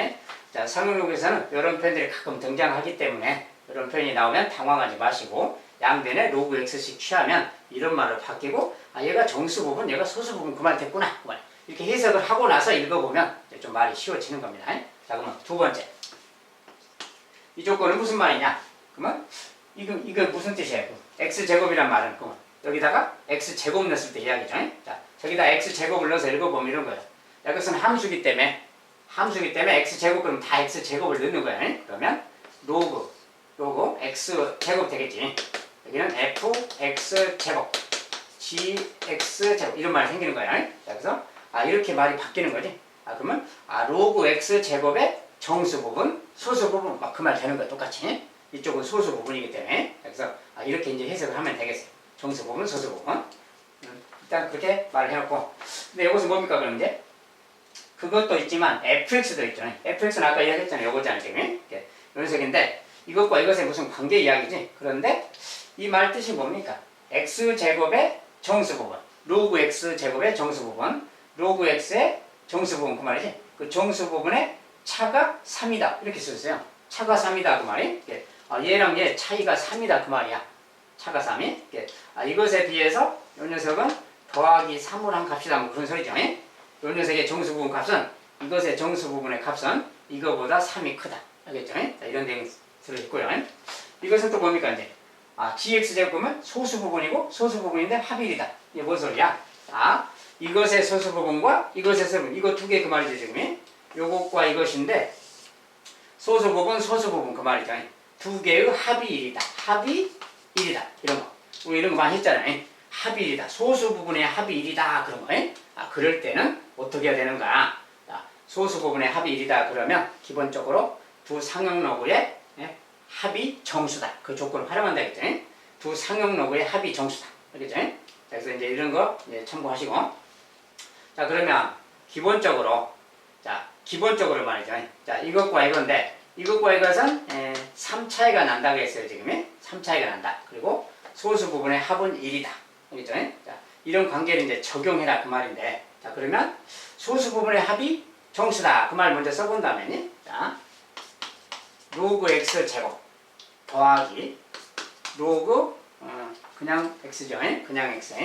S1: 자, 상용로그에서는 이런 표현들이 가끔 등장하기 때문에 이런 표현이 나오면 당황하지 마시고 양변에 로그 x씩 취하면 이런 말로 바뀌고 얘가 정수 부분, 얘가 소수 부분 그 말 됐구나. 그 말. 이렇게 해석을 하고 나서 읽어보면 좀 말이 쉬워지는 겁니다. 자, 그러면 두 번째. 이 조건은 무슨 말이냐? 그러면 이거 무슨 뜻이에요? x제곱이란 말은 그러면 여기다가 x제곱 넣었을 때 이야기죠. 자, 저기다 x제곱을 넣어서 읽어보면 이런 거예요. 자, 이것은 함수기 때문에 x제곱 그럼 다 x제곱을 넣는 거예요. 그러면 로그 x제곱 되겠지. 여기는 fx제곱 gx제곱 이런 말이 생기는 거예요. 자, 그래서 이렇게 말이 바뀌는 거지. 그러면 로그 x제곱의 정수 부분, 소수 부분 막 그 말 되는 거야 똑같이. 이쪽은 소수 부분이기 때문에 그래서 이렇게 이제 해석을 하면 되겠어요. 정수 부분, 소수 부분. 일단 그렇게 말을 해놓고 근데 이것은 뭡니까 그럼 이제 그것도 있지만 fx도 있죠. fx는 아까 이야기했잖아요. 요거잖아요 지금. 이렇게 녀석인데 이것과 이것의 무슨 관계 이야기지. 그런데 이 말 뜻이 뭡니까? x제곱의 정수 부분, 로그 x제곱의 정수 부분, 로그 x의 정수 부분 그 말이지. 그 정수 부분의 차가 3이다 이렇게 쓰였어요. 차가 3이다 그 말이. 얘랑 얘 차이가 3이다 그 말이야. 차가 3이. 이것에 비해서 이 녀석은 더하기 3을 한 값이다 뭐 그런 소리죠. 이 녀석의 정수 부분 값은 이것의 정수 부분의 값은 이거보다 3이 크다. 알겠죠? 자, 이런 내용이 들어있고요. 이것은 또 뭡니까 이제 gx제곱 보면 소수 부분이고 소수 부분인데 합일이다. 이게 뭔 소리야? 이것의 소수 부분과 이것의 소수 부분 이거 두 개 그 말이죠 지금. 요것과 이것인데 소수 부분 그 말이죠. 두 개의 합이 1이다. 합이 1이다. 이런 거. 우리 이런 거 많이 했잖아요. 합이 1이다. 소수 부분의 합이 1이다. 그런 거. 그럴 때는 어떻게 해야 되는가? 소수 부분의 합이 1이다. 그러면 기본적으로 두 상용로그의 합이 정수다. 그 조건을 활용한다 했죠. 두 상용로그의 합이 정수다. 알겠죠? 그래서 이제 이런 거 이제 참고하시고. 자, 그러면 기본적으로 말이죠. 자, 이것과 이건데 이것과 이것은 3 차이가 난다고 했어요, 지금. 3 차이가 난다. 그리고 소수 부분의 합은 1이다. 알겠죠? 자, 이런 관계를 이제 적용해라 그 말인데. 자, 그러면 소수 부분의 합이 정수다. 그 말 먼저 써본 다음에 자, 로그 x 제곱 더하기 로그 그냥 x죠. 그냥 x.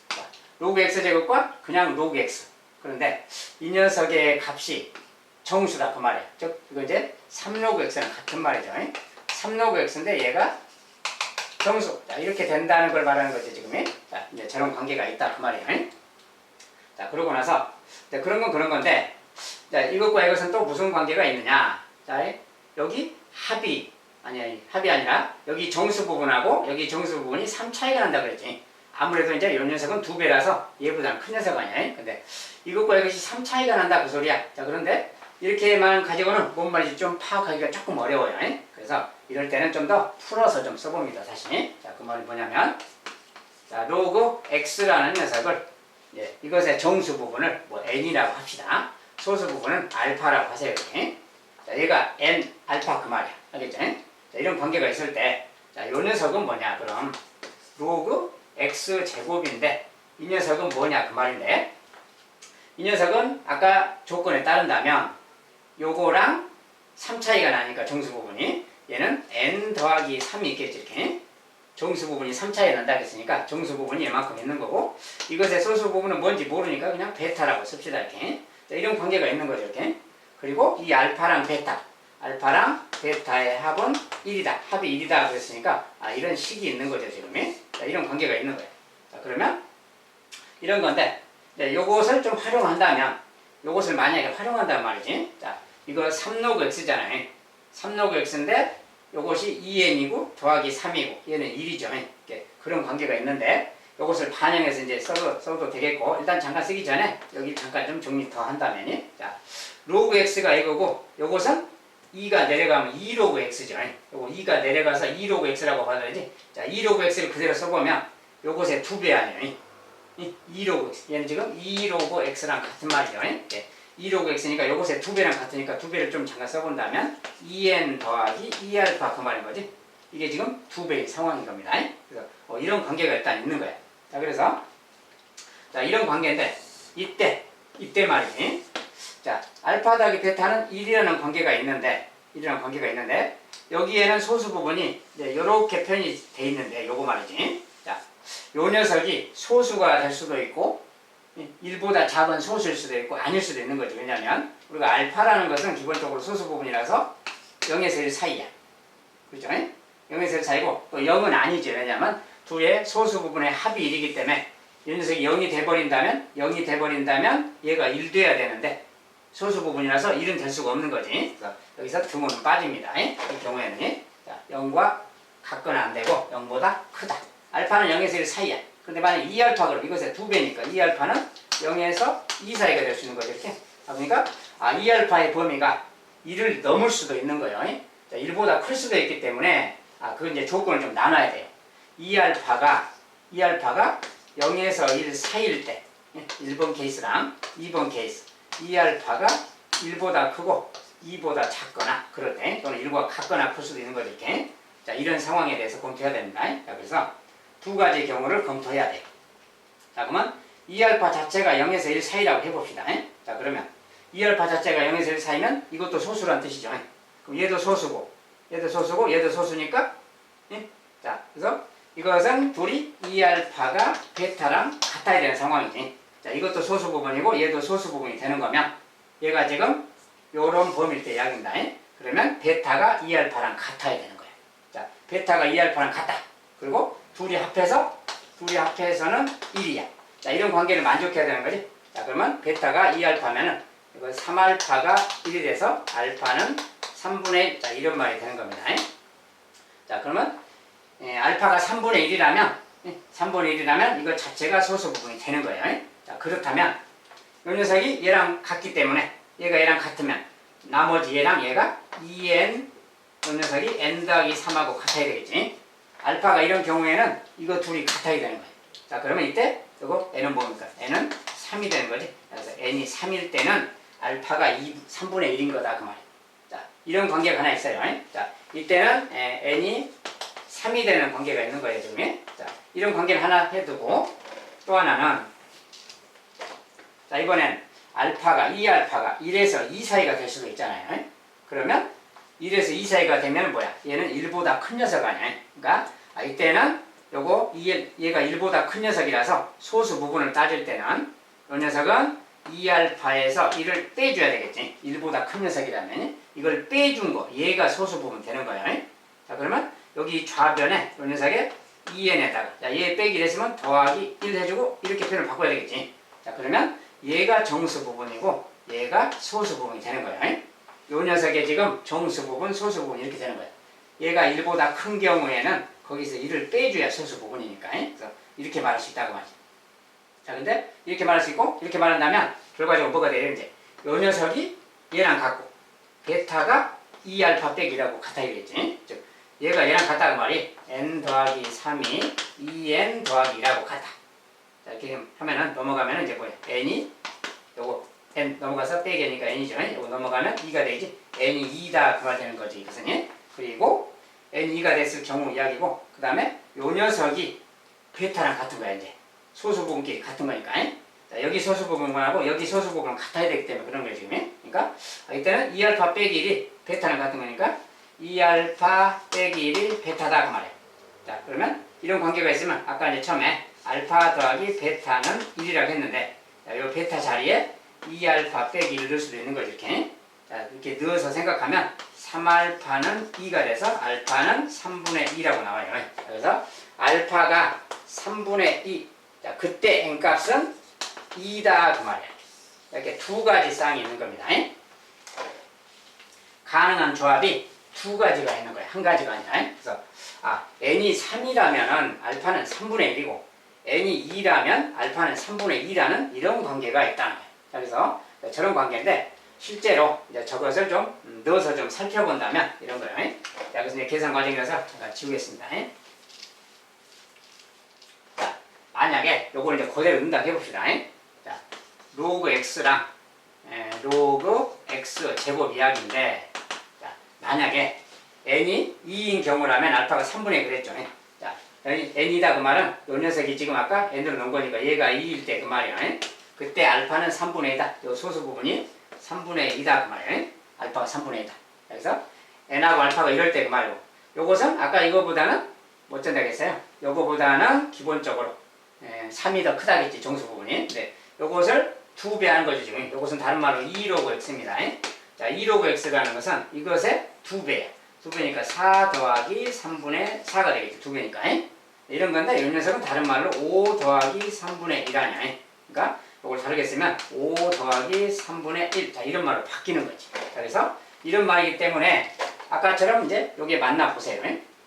S1: 자, 로그 x 제곱과 그냥 로그 x. 그런데 이 녀석의 값이 정수다 그 말이에요. 즉 이거 이제 3로그 x랑 같은 말이죠. 3로그 x인데 얘가 정수. 자, 이렇게 된다는 걸 말하는 거죠 지금. 자, 이제 저런 관계가 있다 그 말이에요. 자, 그러고 나서 그런 건 그런 건데 자, 이것과 이것은 또 무슨 관계가 있느냐? 자, 여기 합이 아니라 여기 정수 부분하고 여기 정수 부분이 3 차이가 난다 그랬지. 아무래도 이제 이 녀석은 2배라서 얘보다는 큰 녀석 아니야. 근데 이것과 이것이 3 차이가 난다 그 소리야. 자, 그런데 이렇게만 가지고는 뭔 말인지 좀 파악하기가 조금 어려워요. 그래서 이럴 때는 좀 더 풀어서 좀 써봅니다. 다시. 자, 그 말이 뭐냐면 자, 로그 x라는 녀석을 이것의 정수 부분을 뭐 n이라고 합시다. 소수 부분은 알파라고 하세요. 이렇게. 자, 얘가 n 알파 그 말이야. 알겠죠? 자, 이런 관계가 있을 때 자, 요 녀석은 뭐냐? 그럼 로그 x 제곱인데 이 녀석은 뭐냐 그 말인데 이 녀석은 아까 조건에 따른다면 요거랑 3 차이가 나니까 정수 부분이 얘는 n 더하기 3이 있겠지 이렇게. 정수 부분이 3 차이가 난다 했으니까 정수 부분이 이만큼 있는 거고 이것의 소수 부분은 뭔지 모르니까 그냥 베타라고 씁시다 이렇게. 자, 이런 관계가 있는 거죠 이렇게. 그리고 이 알파랑 베타의 합은 1이다. 합이 1이다. 그랬으니까 이런 식이 있는 거죠, 지금. 자, 이런 관계가 있는 거예요. 자, 그러면 이런 건데, 네, 요것을 좀 활용한다면, 요것을 만약에 활용한단 말이지. 자, 이거 3로그 x잖아요. 3로그 x인데 요것이 2n이고 더하기 3이고 얘는 1이죠. 그런 관계가 있는데 요것을 반영해서 이제 써도 되겠고, 일단 잠깐 쓰기 전에 여기 잠깐 좀 정리 더 한다면, 자, 로그 x가 이거고 요것은 2가 내려가면 2로그 x죠. 요거 2가 내려가서 2로그 x라고 받아야지. 자, 2로그 x를 그대로 써보면 요것의 2배 아니에요. 2로그 x. 얘는 지금 2로그 x랑 같은 말이죠. 2로그 x니까 요것의 2배랑 같으니까 2배를 좀 잠깐 써본다면 2n 더하기 2알파 그 말인 거지. 이게 지금 2배의 상황인 겁니다. 그래서 이런 관계가 일단 있는 거야. 자, 그래서 자, 이런 관계인데 이때 말이지. 자, 알파 더하기 베타는 1이라는 관계가 있는데 여기에는 소수 부분이 이제 요렇게 표현이 돼 있는데 요거 말이지. 자, 요 녀석이 소수가 될 수도 있고 1보다 작은 소수일 수도 있고 아닐 수도 있는 거죠. 왜냐하면 우리가 알파라는 것은 기본적으로 소수 부분이라서 0에서 1 사이야. 그렇죠? 0에서 1 사이고 또 0은 아니죠. 왜냐하면 둘의 소수 부분의 합이 1이기 때문에 이 녀석이 0이 돼버린다면 얘가 1 돼야 되는데 소수 부분이라서 1은 될 수가 없는 거지. 그래서 여기서 등호는 빠집니다. 이 경우에는 자, 0과 같거나 안 되고 0보다 크다. 알파는 0에서 1 사이야. 근데 만약 2알파 그럼 이것의 2배니까 2알파는 0에서 2 사이가 될 수 있는 거죠. 이렇게. 그러니까 2알파의 범위가 1을 넘을 수도 있는 거예요. 자, 1보다 클 수도 있기 때문에 그건 이제 조건을 좀 나눠야 돼요. 2알파가 0에서 1 사이일 때 1번 케이스랑 2번 케이스 2알파가 1보다 크고 2보다 작거나 그럴 때 또는 1보다 같거나 클 수도 있는 거죠. 이렇게. 자, 이런 상황에 대해서 검토해야 됩니다. 자, 그래서 두 가지 경우를 검토해야 돼요. 자, 그러면 2알파 자체가 0에서 1 사이라고 해봅시다. 자, 그러면 2알파 자체가 0에서 1 사이면 이것도 소수란 뜻이죠. 그럼 얘도 소수고 얘도 소수니까 자, 그래서 이것은 둘이 2알파가 베타랑 같아야 되는 상황이지. 자, 이것도 소수 부분이고 얘도 소수 부분이 되는 거면 얘가 지금 요런 범위일 때 이야기입니다. 그러면 베타가 2알파랑 같아야 되는 거예요. 자, 베타가 2알파랑 같다. 그리고 둘이 합해서는 1이야. 자, 이런 관계를 만족해야 되는 거지. 자, 그러면 베타가 2알파면은 이거 3알파가 1이 돼서 알파는 3분의 1. 자, 이런 말이 되는 겁니다. 자, 그러면 알파가 3분의 1이라면 이거 자체가 소수 부분이 되는 거예요. 자, 그렇다면 이 녀석이 얘랑 같기 때문에 얘가 얘랑 같으면 나머지 얘랑 얘가 2n 이 녀석이 n 더하기 3하고 같아야 되겠지. 알파가 이런 경우에는 이거 둘이 같아야 되는 거예요. 자, 그러면 이때 이거 n은 뭡니까? n은 3이 되는 거지. 그래서 n이 3일 때는 알파가 3분의 1인 거다 그 말이에요. 자, 이런 관계가 하나 있어요. 자, 이때는 n이 3이 되는 관계가 있는 거예요, 지금. 자, 이런 관계를 하나 해두고 또 하나는 자, 이번엔 알파가 1에서 2 사이가 될 수도 있잖아요. 그러면 1에서 2 사이가 되면 뭐야? 얘는 1보다 큰 녀석 아니야. 그러니까 이때는 요거 얘가 1보다 큰 녀석이라서 소수 부분을 따질 때는 이 녀석은 2알파에서 1을 빼줘야 되겠지. 1보다 큰 녀석이라면 이걸 빼준 거 얘가 소수 부분 되는 거예요. 자, 그러면 여기 좌변에 이 녀석의 2n에다가 자, 얘 빼기를 했으면 더하기 1 해주고 이렇게 표현을 바꿔야 되겠지. 자, 그러면 얘가 정수 부분이고 얘가 소수 부분이 되는 거예요. 요 녀석의 지금 정수 부분, 소수 부분 이렇게 되는 거예요. 얘가 1보다 큰 경우에는 거기서 1을 빼줘야 소수 부분이니까. 그래서 이렇게 말할 수 있다고 말이죠. 자, 근데 이렇게 말할 수 있고 이렇게 말한다면 결과적으로 뭐가 돼요? 이제 요 녀석이 얘랑 같고 베타가 2알파 빼기라고 같아 이랬지. 즉 얘가 얘랑 같다고 말이 n 더하기 3이 2n 더하기 2라고 같다. 자, 이렇게 하면은 넘어가면은 이제 뭐야? n이 요거 n 넘어가서 빼기니까 n이죠. 요거 넘어가면 2가 되지. n이 2다 그 말 되는 거지. 이것은. 그리고 n 2가 됐을 경우 이야기고 그 다음에 요 녀석이 베타랑 같은 거야 이제. 소수 부분끼리 같은 거니까. 자, 여기 소수 부분하고 여기 소수 부분은 같아야 되기 때문에 그런 거예요 지금. 그러니까 이때는 2알파 빼기 1이 베타랑 같은 거니까 2알파 빼기 1이 베타다 그 말이에요. 자, 그러면 이런 관계가 있으면 아까 이제 처음에 알파 더하기 베타는 1이라고 했는데 자, 요 베타 자리에 2알파 빼기 1을 넣을 수도 있는 거죠 이렇게. 자, 이렇게 넣어서 생각하면 3알파는 2가 돼서 알파는 3분의 2라고 나와요. 그래서 알파가 3분의 2. 자, 그때 n값은 2다 그 말이야. 이렇게 두 가지 쌍이 있는 겁니다. 가능한 조합이 두 가지가 있는 거야. 한 가지가 아니라. 그래서 n이 3이라면 알파는 3분의 1이고 n이 2라면 알파는 3분의 2라는 이런 관계가 있다는 거예요. 그래서 저런 관계인데 실제로 이제 저것을 좀 넣어서 좀 살펴본다면 이런 거예요. 자, 그래서 이제 계산 과정에서 잠깐 지우겠습니다. 자, 만약에 요걸 이제 그대로 넣는다 해봅시다. 자, 로그 x랑 로그 x 제곱 이야기인데, 자, 만약에 n이 2인 경우라면 알파가 3분의 1 그랬죠. 자, n이다 그 말은 요 녀석이 지금 아까 n으로 놓은 거니까 얘가 2일 때 그 말이야. 그때 알파는 3분의 2다. 요 소수 부분이 3분의 2다 그 말이야. 알파가 3분의 2다. 그래서 n하고 알파가 이럴 때 그 말이고, 요것은 아까 이거보다는 뭐 어쩐다겠어요? 요거보다는 기본적으로 3이 더 크다겠지, 정수 부분이. 근데 요것을 2배 하는 거죠, 지금. 요것은 다른 말로 2로그 x입니다. 자, 2로그 x가 하는 것은 이것의 2배야. 2배니까 4 더하기 3분의 4가 되겠지, 2배니까. 이런 건데, 이 녀석은 다른 말로 5 더하기 3분의 1아니야. 그러니까 이걸 다르게 쓰면 5 더하기 3분의 1. 자, 이런 말로 바뀌는 거지. 자, 그래서 이런 말이기 때문에 아까처럼 이제 여기에 만나 보세요.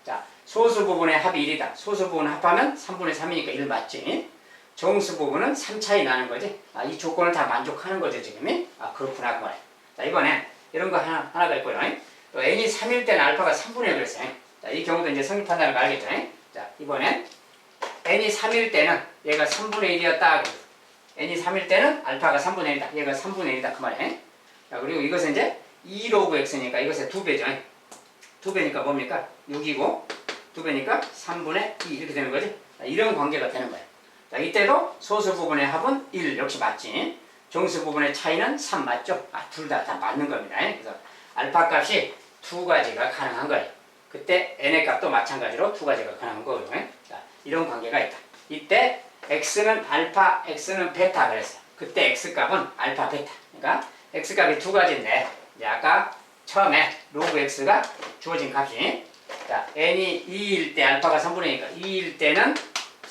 S1: 자, 소수 부분의 합이 1이다. 소수 부분 합하면 3분의 3이니까 1 맞지. 정수 부분은 3 차이 나는 거지. 이 조건을 다 만족하는 거죠, 지금. 그렇구나, 그 말이야. 자, 이번엔 이런 거 하나가 있고요. 또 n이 3일 때는 알파가 3분의 1 그랬어요. 자, 이 경우도 이제 성립 판단을 알겠죠. 자, 이번엔 n이 3일 때는 얘가 3분의 1이었다. n이 3일 때는 알파가 3분의 1이다. 얘가 3분의 1이다. 그 말이에요. 자, 그리고 이것은 이제 2로그 x니까 이것의 2배죠. 2배니까 뭡니까? 6이고 2배니까 3분의 2 이렇게 되는 거지. 자, 이런 관계가 되는 거예요. 자, 이때도 소수 부분의 합은 1 역시 맞지. 정수 부분의 차이는 3 맞죠? 둘 다 맞는 겁니다. 그래서 알파 값이 두 가지가 가능한 거예요. 그때 n의 값도 마찬가지로 두 가지가 가능한 거고요. 자, 이런 관계가 있다. 이때 x는 알파, x는 베타 그랬어요. 그때 x 값은 알파, 베타. 그러니까 x 값이 두 가지인데, 이제 아까 처음에 로그 x가 주어진 값이, 자, n이 2일 때 알파가 3분의 2니까 2일 때는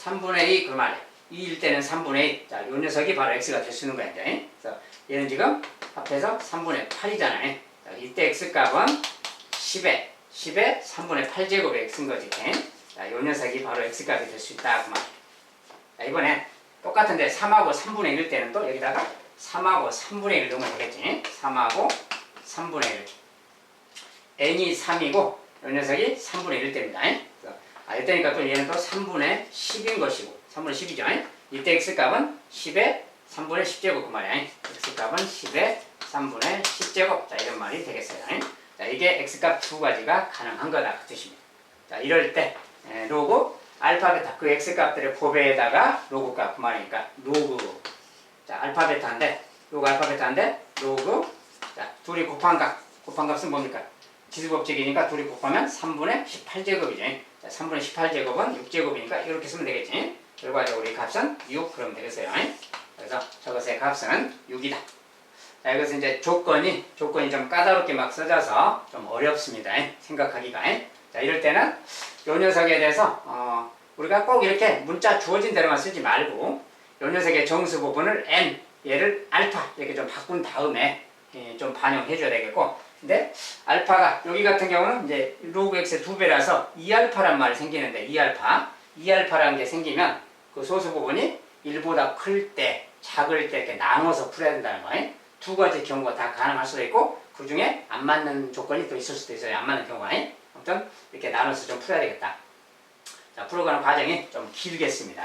S1: 3분의 2 그 말이에요. 2일 때는 3분의 2. 자, 요 녀석이 바로 x가 될 수 있는 거야, 이제. 그래서 얘는 지금 합해서 3분의 8이잖아요. 자, 이때 x값은 10에 3분의 8제곱의 x인 거지. 자, 요 녀석이 바로 x값이 될 수 있다, 그 말. 자, 이번엔 똑같은데 3하고 3분의 1일 때는 또 여기다가 3하고 3분의 1을 넣으면 되겠지. 3하고 3분의 1. n이 3이고 요 녀석이 3분의 1일 때입니다. 그래서 이때니까 또 얘는 또 3분의 10인 것이고 3분의 10이죠. 이때 x값은 10에 3분의 10제곱 그 말이야. x값은 10에 3분의 10제곱. 자, 이런 말이 되겠어요. 자, 이게 x값 두 가지가 가능한 거다 그 뜻입니다. 자, 이럴 때 로그 알파 베타 그 x값들의 보배에다가 로그 값 그 말이니까 로그, 자, 알파 베타인데 로그 알파 베타인데 로그, 자, 둘이 곱한 값은 뭡니까? 지수법칙이니까 둘이 곱하면 3분의 18제곱이죠. 자, 3분의 18제곱은 6제곱이니까 이렇게 쓰면 되겠지. 결과적으로 이 값은 6 그러면 되겠어요. 그래서 저것의 값은 6이다. 자, 이것은 이제 조건이 좀 까다롭게 막 써져서 좀 어렵습니다. 생각하기가. 자, 이럴 때는 요 녀석에 대해서 우리가 꼭 이렇게 문자 주어진 대로만 쓰지 말고 요 녀석의 정수 부분을 n, 얘를 알파 이렇게 좀 바꾼 다음에 좀 반영해 줘야 되겠고, 근데 알파가 여기 같은 경우는 이제 로그 x의 2배라서 2알파란 말이 생기는데 2알파라는 게 생기면 그 소수 부분이 1보다 클 때, 작을 때 이렇게 나눠서 풀어야 된다는 거예요. 두 가지 경우가 다 가능할 수도 있고 그 중에 안 맞는 조건이 또 있을 수도 있어요. 안 맞는 경우가. 아무튼 이렇게 나눠서 좀 풀어야 되겠다. 자, 풀어가는 과정이 좀 길겠습니다.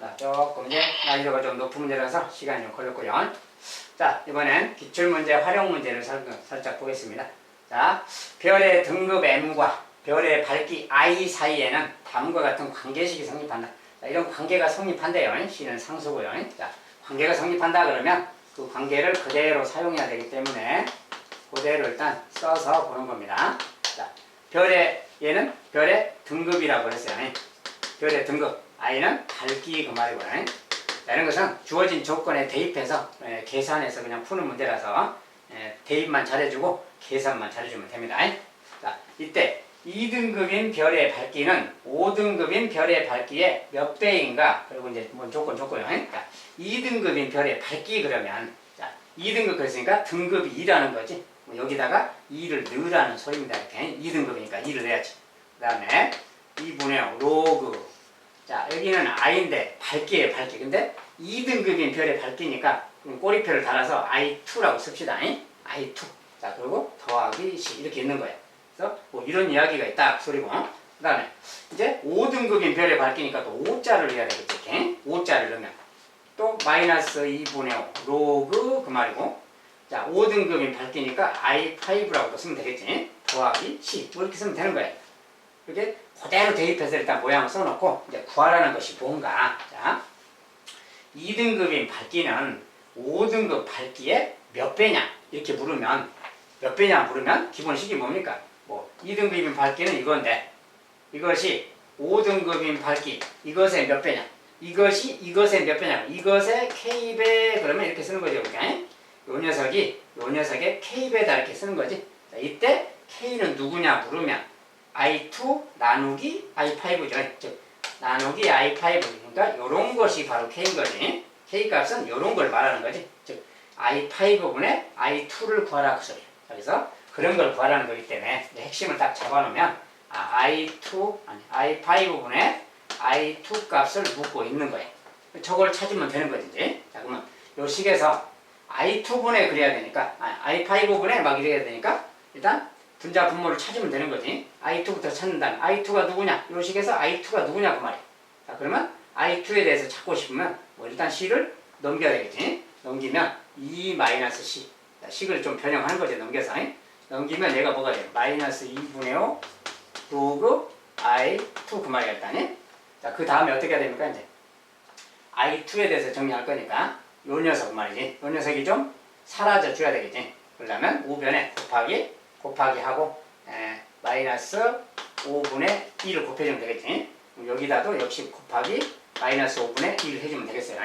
S1: 자, 조금 이제 난이도가 좀 높은 문제라서 시간이 좀 걸렸고요. 자, 이번엔 기출문제 활용 문제를 살짝 보겠습니다. 자, 별의 등급 m과 별의 밝기 I 사이에는 다음과 같은 관계식이 성립한다. 자, 이런 관계가 성립한대요. C는 상수고요. 자, 관계가 성립한다 그러면 그 관계를 그대로 사용해야 되기 때문에 그대로 일단 써서 보는 겁니다. 자, 얘는 별의 등급이라고 그랬어요. 별의 등급. I는 밝기 그 말이고요. 이런 것은 주어진 조건에 대입해서 계산해서 그냥 푸는 문제라서 대입만 잘해주고 계산만 잘해주면 됩니다. 자, 이때 2등급인 별의 밝기는 5등급인 별의 밝기의 몇 배인가? 그리고 이제 뭐 조건요. 자, 2등급인 별의 밝기 그러면 자, 2등급 그랬으니까 등급이 2라는 거지. 여기다가 2를 넣으라는 소리입니다. 이렇게 2등급이니까 2를 넣어야지. 그 다음에 2분의 5 로그. 자, 여기는 I인데 밝기예요, 밝기. 근데 2등급인 별의 밝기니까 꼬리표를 달아서 I2라고 씁시다. I2. 자, 그리고 더하기 C 이렇게 있는 거예요. 그래서 뭐 이런 이야기가 있다 그 소리고. 그 다음에 이제 5등급인 별의 밝기니까 또 5자를 넣어야 되겠지. 이렇게 5자를 넣으면 또 마이너스 2분의 5 로그 그 말이고. 자, 5등급인 밝기니까 I5라고 또 쓰면 되겠지. 더하기 C 뭐 이렇게 쓰면 되는 거예요. 이렇게 그대로 대입해서 일단 모양을 써놓고 이제 구하라는 것이 뭔가. 자, 2등급인 밝기는 5등급 밝기의 몇 배냐 이렇게 물으면 몇 배냐 물으면 기본식이 뭡니까? 뭐 2등급인 밝기는 이건데 이것이 5등급인 밝기 이것의 몇 배냐 이것이 이것의 몇 배냐 이것의 K배 그러면 이렇게 쓰는 거죠. 그러니까 요 녀석의 K배다 이렇게 쓰는 거지. 자, 이때 K는 누구냐 물으면 I2 나누기 I5죠. 즉 나누기 I5 그러니까 요런 것이 바로 K인 거지. K 값은 요런 걸 말하는 거지. 즉 I5분의 I2를 구하라 그 소리야. 그래서 그런 걸 구하라는 거기 때문에 핵심을 딱 잡아놓으면 I5분의 I2 값을 묻고 있는 거예요. 저걸 찾으면 되는 거지. 이제. 자, 그러면 요 식에서 I2분의 그래야 되니까 I5분의 막 이래야 되니까 일단 분자 분모를 찾으면 되는 거지. I2부터 찾는 다음에 I2가 누구냐? 요 식에서 I2가 누구냐 그 말이야. 자, 그러면 I2에 대해서 찾고 싶으면 뭐 일단 C를 넘겨야 되겠지. 넘기면 2-C. 자, 식을 좀 변형하는 거지. 넘겨서. 넘기면 얘가 뭐가 돼요? 마이너스 2분의 5 로그 I2 그 말이야 일단이. 자, 그 다음에 어떻게 해야 됩니까? 이제 I2에 대해서 정리할 거니까 요 녀석 말이지. 요 녀석이 좀 사라져 줘야 되겠지. 그러려면 우변에 곱하기 하고 마이너스 5분의 2를 곱해주면 되겠지. 여기다도 역시 곱하기 마이너스 5분의 2를 해주면 되겠어요.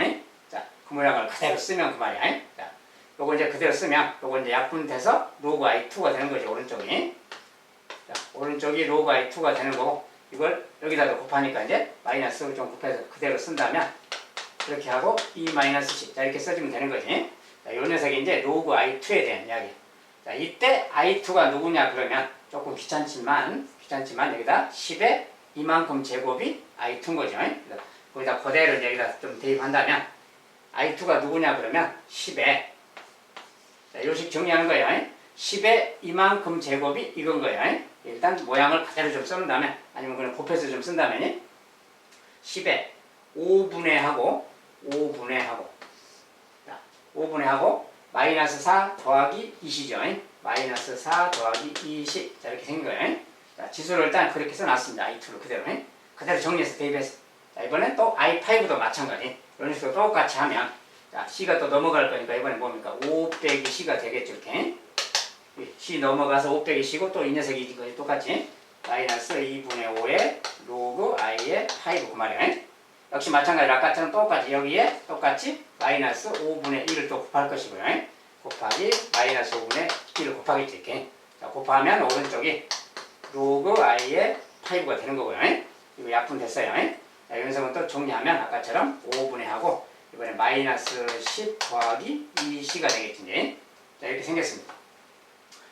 S1: 자, 그 모양을 그대로 쓰면 그 말이야. 자, 요거 이제 그대로 쓰면 요거 이제 약분돼서 로그 I2가 되는 거지. 오른쪽이. 자, 오른쪽이 로그 I2가 되는 거고 이걸 여기다가 곱하니까 이제 마이너스 좀 곱해서 그대로 쓴다면 이렇게 하고 2-C 자 이렇게 써주면 되는 거지. 자, 요 녀석이 이제 로그 I2에 대한 이야기. 자, 이때 I2가 누구냐 그러면 조금 귀찮지만 여기다 10에 이만큼 제곱이 I2인 거죠. 거기다 그대로 여기다 좀 대입한다면 I2가 누구냐 그러면 10에 자, 요식 정리하는 거예요. 10에 이만큼 제곱이 이건 거예요. 일단 모양을 그대로 좀 써놓은 다음에 아니면 그냥 곱해서 좀 쓴 다음에 10에 5분의 하고 자, 5분의 하고 마이너스 4 더하기 2시죠. 마이너스 4 더하기 20. 자, 이렇게 생긴 거예요. 자, 지수를 일단 그렇게 써놨습니다. I2를 그대로 정리해서 대입해서. 자, 이번엔 또 I5도 마찬가지. 이런 식으로 똑같이 하면, 자, C가 또 넘어갈 거니까 이번엔 뭡니까? 5 빼기 C가 되겠죠. 이렇게. C 넘어가서 5 빼기 C고 또 이 녀석이 이거 똑같이. 마이너스 2분의 5의 로그 I의 5 그 말이에요. 역시 마찬가지로 아까처럼 똑같이 여기에 똑같이 마이너스 5분의 1을 또 곱할 것이고요. 곱하기 마이너스 5분의 1을 곱하겠지 이렇게. 자, 곱하면 오른쪽이 로그 I의 5가 되는 거고요. 이거 약분됐어요. 자, 이 녀석은 또 정리하면 아까처럼 5분의 하고 이번에 마이너스 10 더하기 2C가 되겠지 이제. 자, 이렇게 생겼습니다.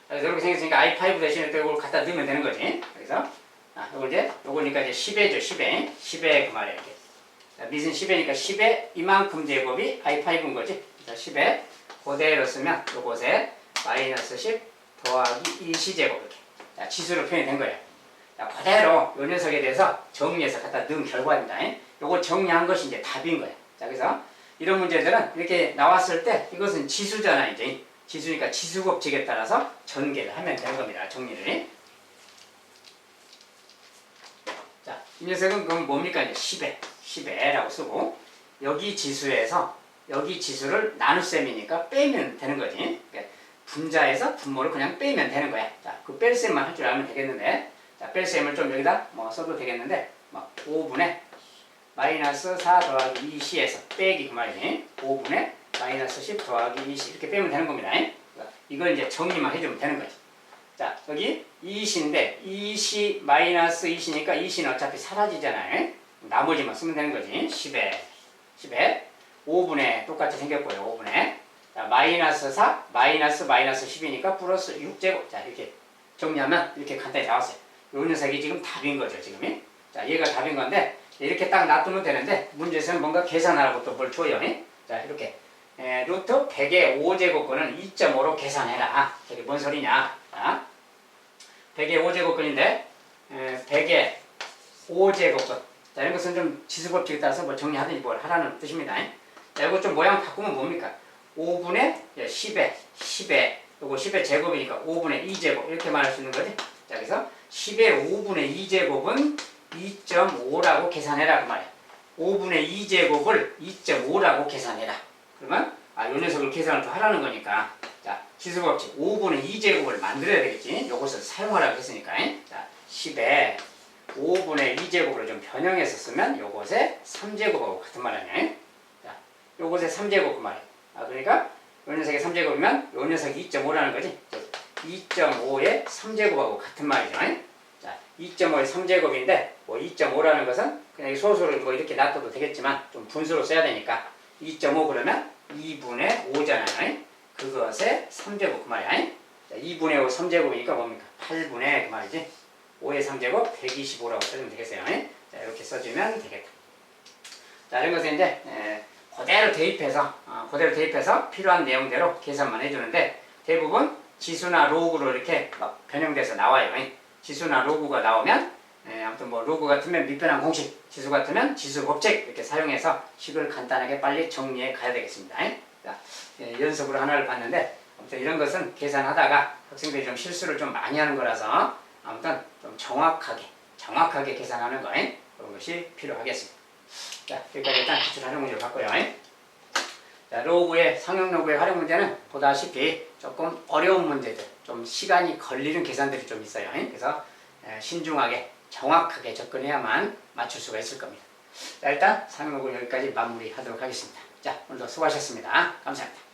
S1: 자, 이렇게 생겼으니까 I5 대신에 또 이걸 갖다 넣으면 되는 거지. 그래서 요거니까 이제 10회죠. 10회 그 말이야 이렇게. 자, 밑은 10회니까 10에 이만큼 제곱이 I5인 거지. 자, 10에 그대로 쓰면 요것에 마이너스 10 더하기 2C제곱 이렇게. 자, 지수로 표현이 된 거예요. 자, 그대로 요 녀석에 대해서 정리해서 갖다 넣은 결과입니다. 요거 정리한 것이 이제 답인 거예요. 자, 그래서 이런 문제들은 이렇게 나왔을 때 이것은 지수잖아 이제. 지수니까 지수법칙에 따라서 전개를 하면 되는 겁니다. 정리를. 이 녀석은 그럼 뭡니까? 이제 10회라고 쓰고, 여기 지수에서 여기 지수를 나눗셈이니까 빼면 되는 거지. 그러니까 분자에서 분모를 그냥 빼면 되는 거야. 자, 그 뺄셈만 할 줄 알면 되겠는데, 자, 뺄셈을 좀 여기다 뭐 써도 되겠는데, 뭐 5분의 마이너스 4 더하기 2c에서 빼기 그 말이지. 5분의 마이너스 10 더하기 2c 이렇게 빼면 되는 겁니다. 이걸 이제 정리만 해주면 되는 거지. 자, 여기 2c인데 2c 마이너스 2c니까 2c는 어차피 사라지잖아요. 나머지만 쓰면 되는 거지. 10에 5분의 똑같이 생겼고요. 5분의 자, 마이너스 4 마이너스 10이니까 플러스 6제곱. 자, 이렇게 정리하면 이렇게 간단히 나왔어요. 요 녀석이 지금 답인 거죠. 지금이. 자, 얘가 답인 건데 이렇게 딱 놔두면 되는데 문제에서는 뭔가 계산하라고 또 뭘 줘요. 자, 이렇게 루트 100의 5제곱근은 2.5로 계산해라. 저게 뭔 소리냐? 자, 100의 5제곱근인데 100의 5제곱근. 자, 이런 것은 좀 지수법칙에 따라서 뭐 정리하든지 뭘 하라는 뜻입니다. 자, 이거 좀 모양 바꾸면 뭡니까? 5분의 10의 요거 10의 제곱이니까 5분의 2제곱 이렇게 말할 수 있는 거지. 자, 그래서 10의 5분의 2제곱은 2.5라고 계산해라 그 말이야. 5분의 2제곱을 2.5라고 계산해라. 그러면 요 녀석을 계산을 또 하라는 거니까 자, 지수법칙 5분의 2제곱을 만들어야 되겠지. 요것을 사용하라고 했으니까. 자, 10에 5분의 2제곱을 좀 변형해서 쓰면 요것의 3제곱하고 같은 말 아니야. 자, 요것의 3제곱 그 말이야. 그러니까 요 녀석의 3제곱이면 요 녀석이 2.5라는 거지. 2.5의 3제곱하고 같은 말이죠. 자, 2.5의 3제곱인데 뭐 2.5라는 것은 그냥 소수를 뭐 이렇게 놔둬도 되겠지만 좀 분수로 써야 되니까 2.5 그러면 2분의 5잖아요. 그것의 3제곱 그 말이야. 자, 2분의 5 3제곱이니까 뭡니까? 8분의 그 말이지. 5의 3제곱 125라고 써주면 되겠어요. 자, 이렇게 써주면 되겠다. 자, 이런 것은 이제 그대로 대입해서 필요한 내용대로 계산만 해주는데 대부분 지수나 로그로 이렇게 막 변형돼서 나와요. 지수나 로그가 나오면 아무튼 뭐 로그 같으면 미변환 공식, 지수 같으면 지수 법칙 이렇게 사용해서 식을 간단하게 빨리 정리해 가야 되겠습니다. 자, 연습으로 하나를 봤는데 아무튼 이런 것은 계산하다가 학생들이 좀 실수를 좀 많이 하는 거라서 아무튼 좀 정확하게 계산하는 거 그런 것이 필요하겠습니다. 자, 여기까지 일단 기출 활용 문제를 봤고요. 자, 상용 로그의 활용 문제는 보다시피 조금 어려운 문제들, 좀 시간이 걸리는 계산들이 좀 있어요. 그래서 신중하게 정확하게 접근해야만 맞출 수가 있을 겁니다. 자, 일단 상용 로그 여기까지 마무리하도록 하겠습니다. 자, 오늘도 수고하셨습니다. 감사합니다.